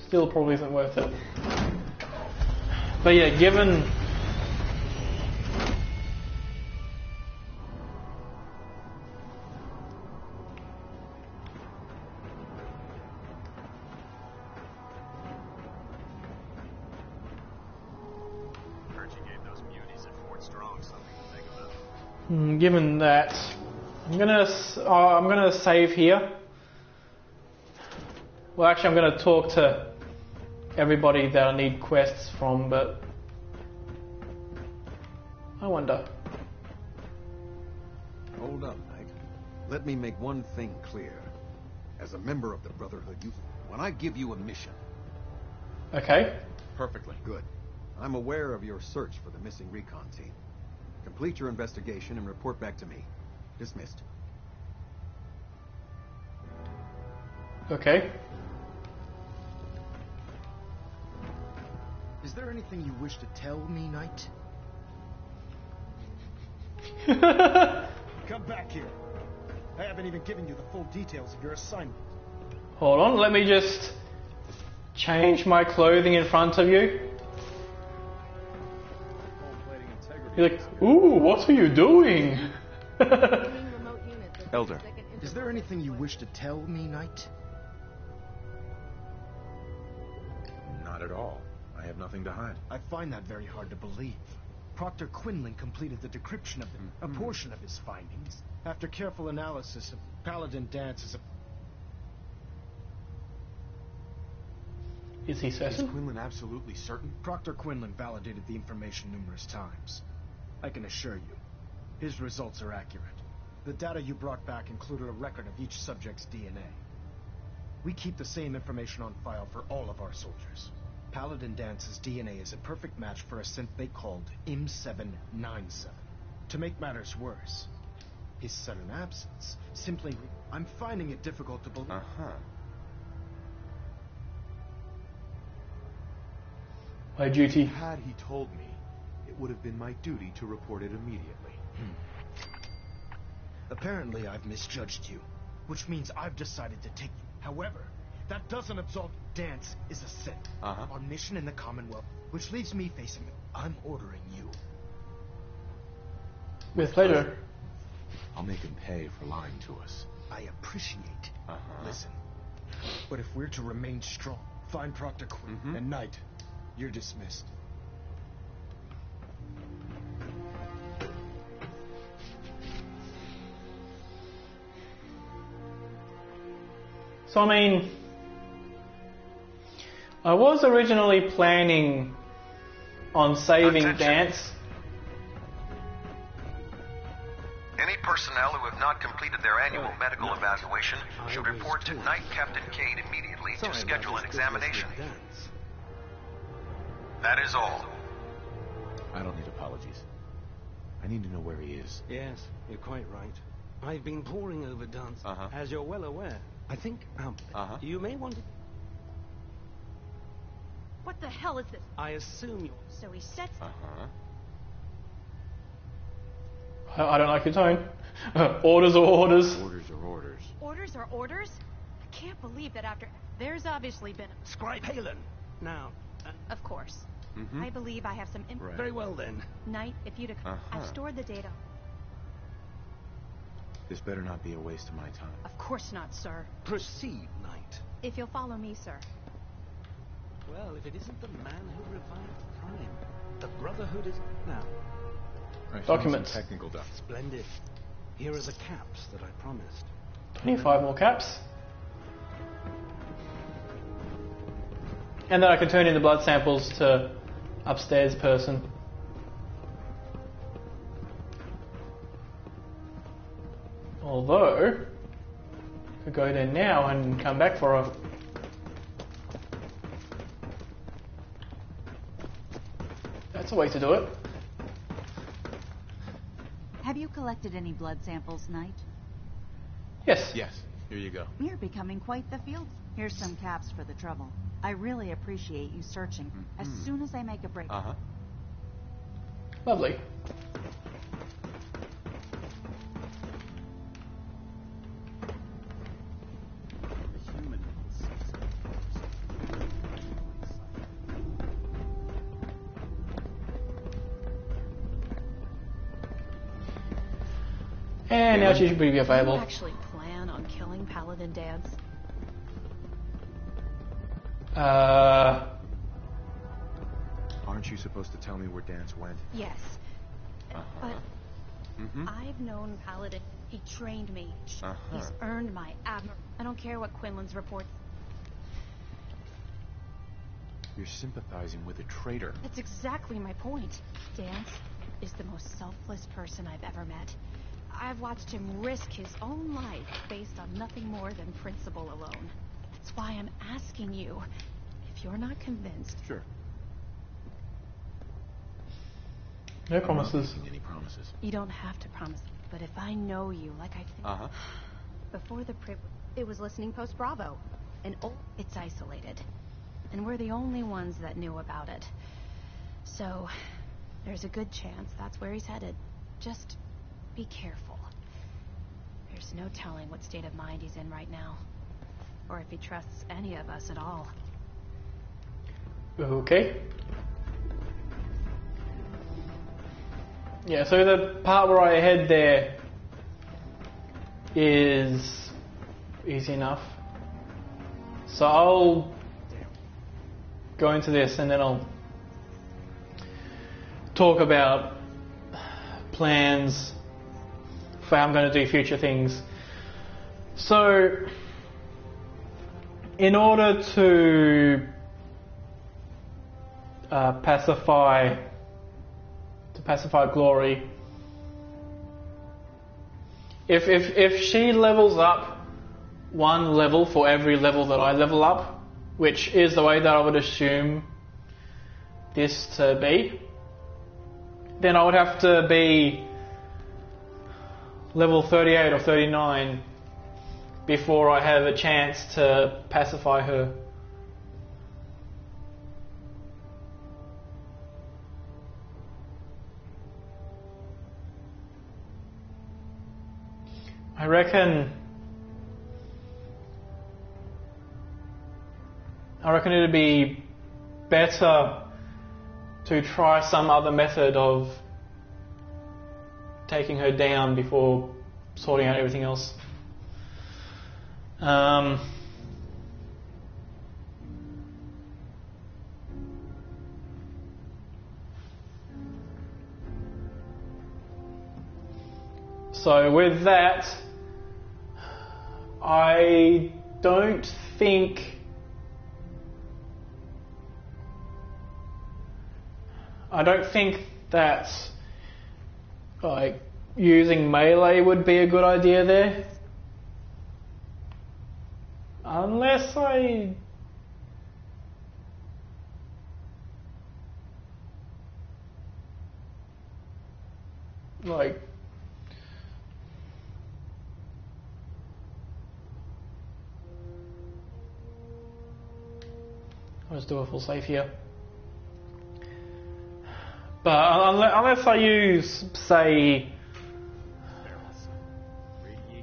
Still probably isn't worth it. But yeah, given given that, I'm gonna save here. Well, actually, I'm gonna talk to everybody that I need quests from, but I wonder. Hold up, Knight. Let me make one thing clear. As a member of the Brotherhood, when I give you a mission... Okay. Perfectly. Good. I'm aware of your search for the missing recon team. Complete your investigation and report back to me. Dismissed. Okay. Is there anything you wish to tell me, Knight? Come back here. I haven't even given you the full details of your assignment. Hold on, let me just change my clothing in front of you. You're like, ooh, what are you doing? Elder. Is there anything you wish to tell me, Knight? Not at all. I have nothing to hide. I find that very hard to believe. Proctor Quinlan completed the decryption of a portion of his findings. After careful analysis of Paladin Dance Is he certain? Is Quinlan absolutely certain? Proctor Quinlan validated the information numerous times. I can assure you, his results are accurate. The data you brought back included a record of each subject's DNA. We keep the same information on file for all of our soldiers. Paladin Dance's DNA is a perfect match for a synth they called M797. To make matters worse, his sudden absence simply... I'm finding it difficult to believe... my duty. Had he told me, it would have been my duty to report it immediately. Apparently, I've misjudged you, which means I've decided to take you. However, that doesn't absolve. Dance is a sin. On mission in the Commonwealth, which leaves me facing it. I'm ordering you. With pleasure. I'll make him pay for lying to us. I appreciate. Listen, but if we're to remain strong, find Proctor Quinn and Knight, you're dismissed. So I mean, I was originally planning on saving Dance. Any personnel who have not completed their annual medical evaluation should report to Night Captain Cade immediately to schedule an examination. That is all. I don't need apologies. I need to know where he is. Yes, you're quite right. I've been poring over Dance, as you're well aware. I think, you may want to... What the hell is this? I assume you're... So he sets... I don't like your tone. Orders are orders. Orders are orders. Orders are orders? I can't believe that after... There's obviously been... Scribe Halen. Now... Of course. I believe I have some... Very well, then. Knight, if you'd... I've stored the data. This better not be a waste of my time. Of course not, sir. Proceed, Knight. If you'll follow me, sir. Well, if it isn't the man who revived crime, the Brotherhood is... Now. Documents. Technical stuff. Splendid. Here are the caps that I promised. 25 more caps. And then I can turn in the blood samples to upstairs person. Although, I could go there now and come back for a... That's a way to do it. Have you collected any blood samples, Knight? Yes. Yes. Here you go. You're becoming quite the field. Here's some caps for the trouble. I really appreciate you searching. As soon as I make a break. Lovely. And now she should be available. Do you actually plan on killing Paladin Dance? Aren't you supposed to tell me where Dance went? Yes. But I've known Paladin. He trained me. He's earned my admiration. I don't care what Quinlan's reports. You're sympathizing with a traitor. That's exactly my point. Dance is the most selfless person I've ever met. I've watched him risk his own life based on nothing more than principle alone. That's why I'm asking you. If you're not convinced... Sure. No promises. I'm not making any promises. You don't have to promise. But if I know you like I think... Before the it was listening post Bravo. And it's isolated. And we're the only ones that knew about it. So, there's a good chance that's where he's headed. Just be careful. There's no telling what state of mind he's in right now. Or if he trusts any of us at all. Okay. Yeah, so the part where I head there is easy enough. So I'll go into this and then I'll talk about plans for how I'm going to do future things. So, in order to pacify Glory, if she levels up one level for every level that I level up, which is the way that I would assume this to be, then I would have to be level 38 or 39 before I have a chance to pacify her. I reckon it'd be better to try some other method of taking her down before sorting out everything else. So with that, I don't think that like using melee would be a good idea there. Unless I like I'll just do a full save here. But unless I use, say,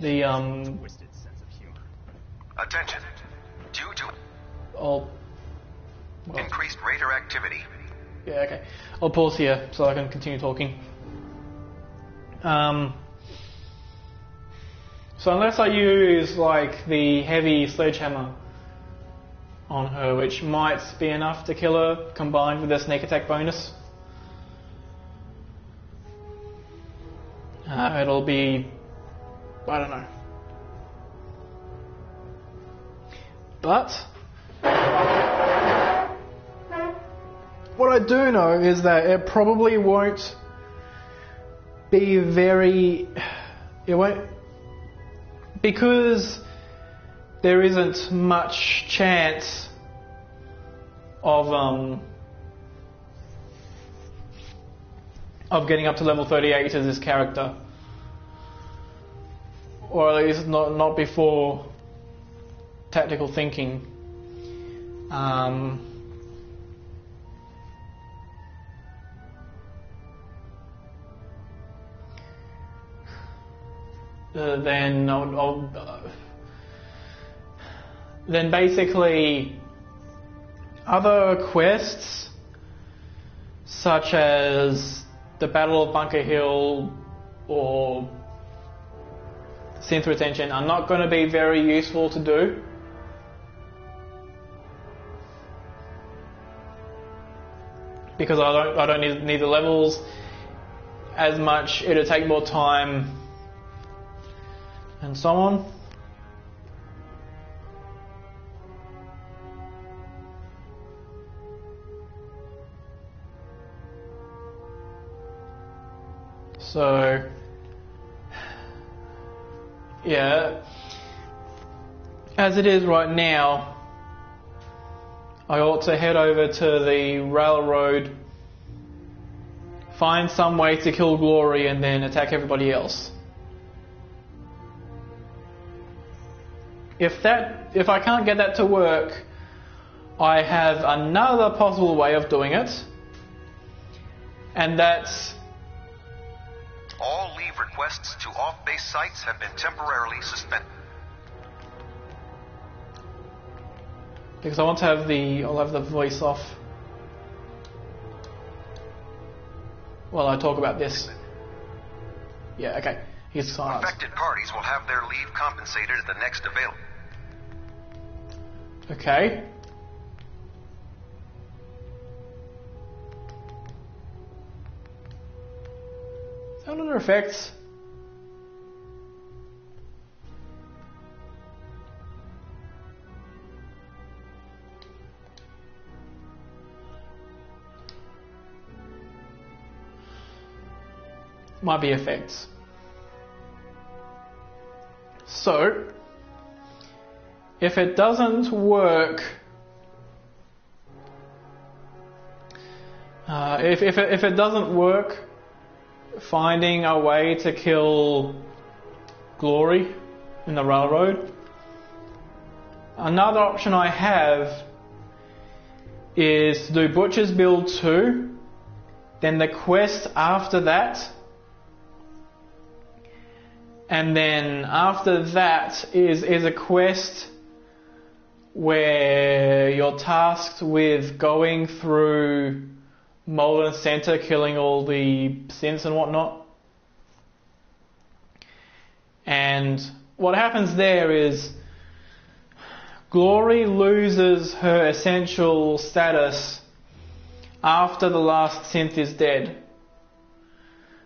the Attention. Due to increased radar activity. Yeah, okay. I'll pause here so I can continue talking. So unless I use like the heavy sledgehammer on her, which might be enough to kill her, combined with the sneak attack bonus, it'll be, I don't know. But what I do know is that it probably won't be because there isn't much chance of getting up to level 38 as this character, or at least not before tactical thinking. Then basically other quests such as the Battle of Bunker Hill or Synth Retention are not going to be very useful to do. Because I don't need the levels as much, it'll take more time and so on. So, yeah, as it is right now, I ought to head over to the railroad, find some way to kill Glory, and then attack everybody else. If I can't get that to work, I have another possible way of doing it, and that's all leave requests to off-base sites have been temporarily suspended. Because I want to have I'll have the voice off while I talk about this. Yeah, okay. He's silent. Affected parties will have their leave compensated at the next available. Okay. Sound under effects. Might be effects. So, if it doesn't work, if it doesn't work, finding a way to kill Glory in the railroad, another option I have is to do Butcher's Build 2, then the quest after that, And then after that is a quest where you're tasked with going through Molten Center, killing all the synths and whatnot. And what happens there is Glory loses her essential status after the last synth is dead.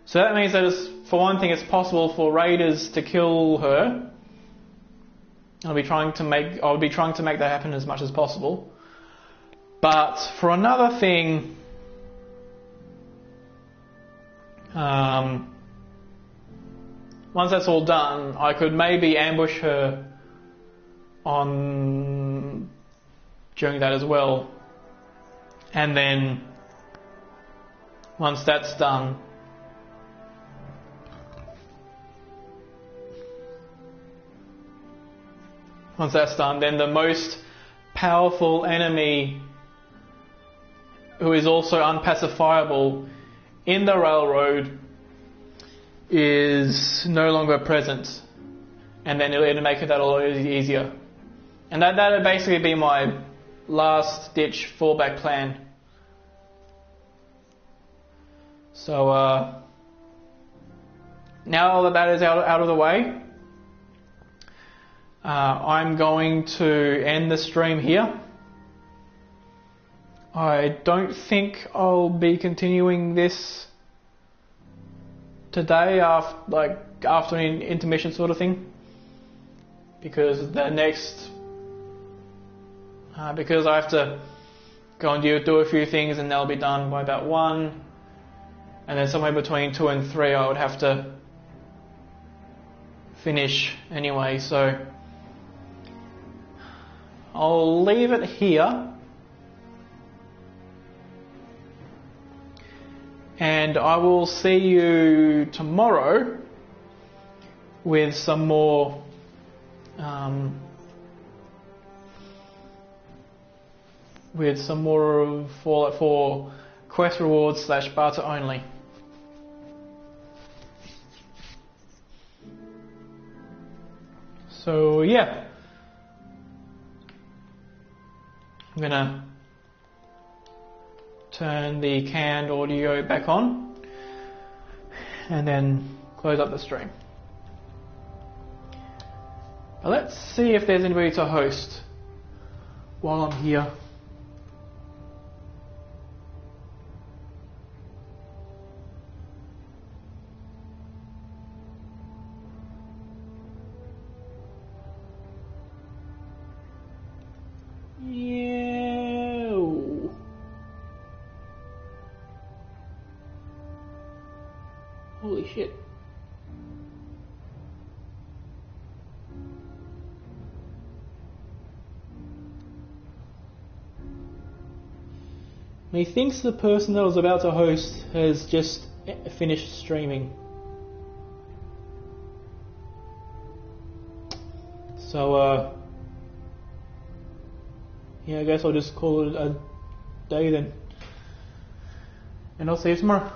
So that means that for one thing, it's possible for raiders to kill her. I'll be trying to make that happen as much as possible. But for another thing, once that's all done, I could maybe ambush her during that as well. And then once that's done, then the most powerful enemy, who is also unpacifiable in the railroad, is no longer present. And then it'll make it that a lot easier. And that'll basically be my last ditch fallback plan. So now that is out of the way, I'm going to end the stream here. I don't think I'll be continuing this today after an intermission sort of thing, because because I have to go and do a few things, and they'll be done by about 1, and then somewhere between 2 and 3 I would have to finish anyway, so I'll leave it here, and I will see you tomorrow with some more Fallout 4 quest rewards / barter only. So yeah, I'm gonna turn the canned audio back on and then close up the stream. But let's see if there's anybody to host while I'm here. Holy shit. Methinks the person that I was about to host has just finished streaming. So, yeah, I guess I'll just call it a day then. And I'll see you tomorrow.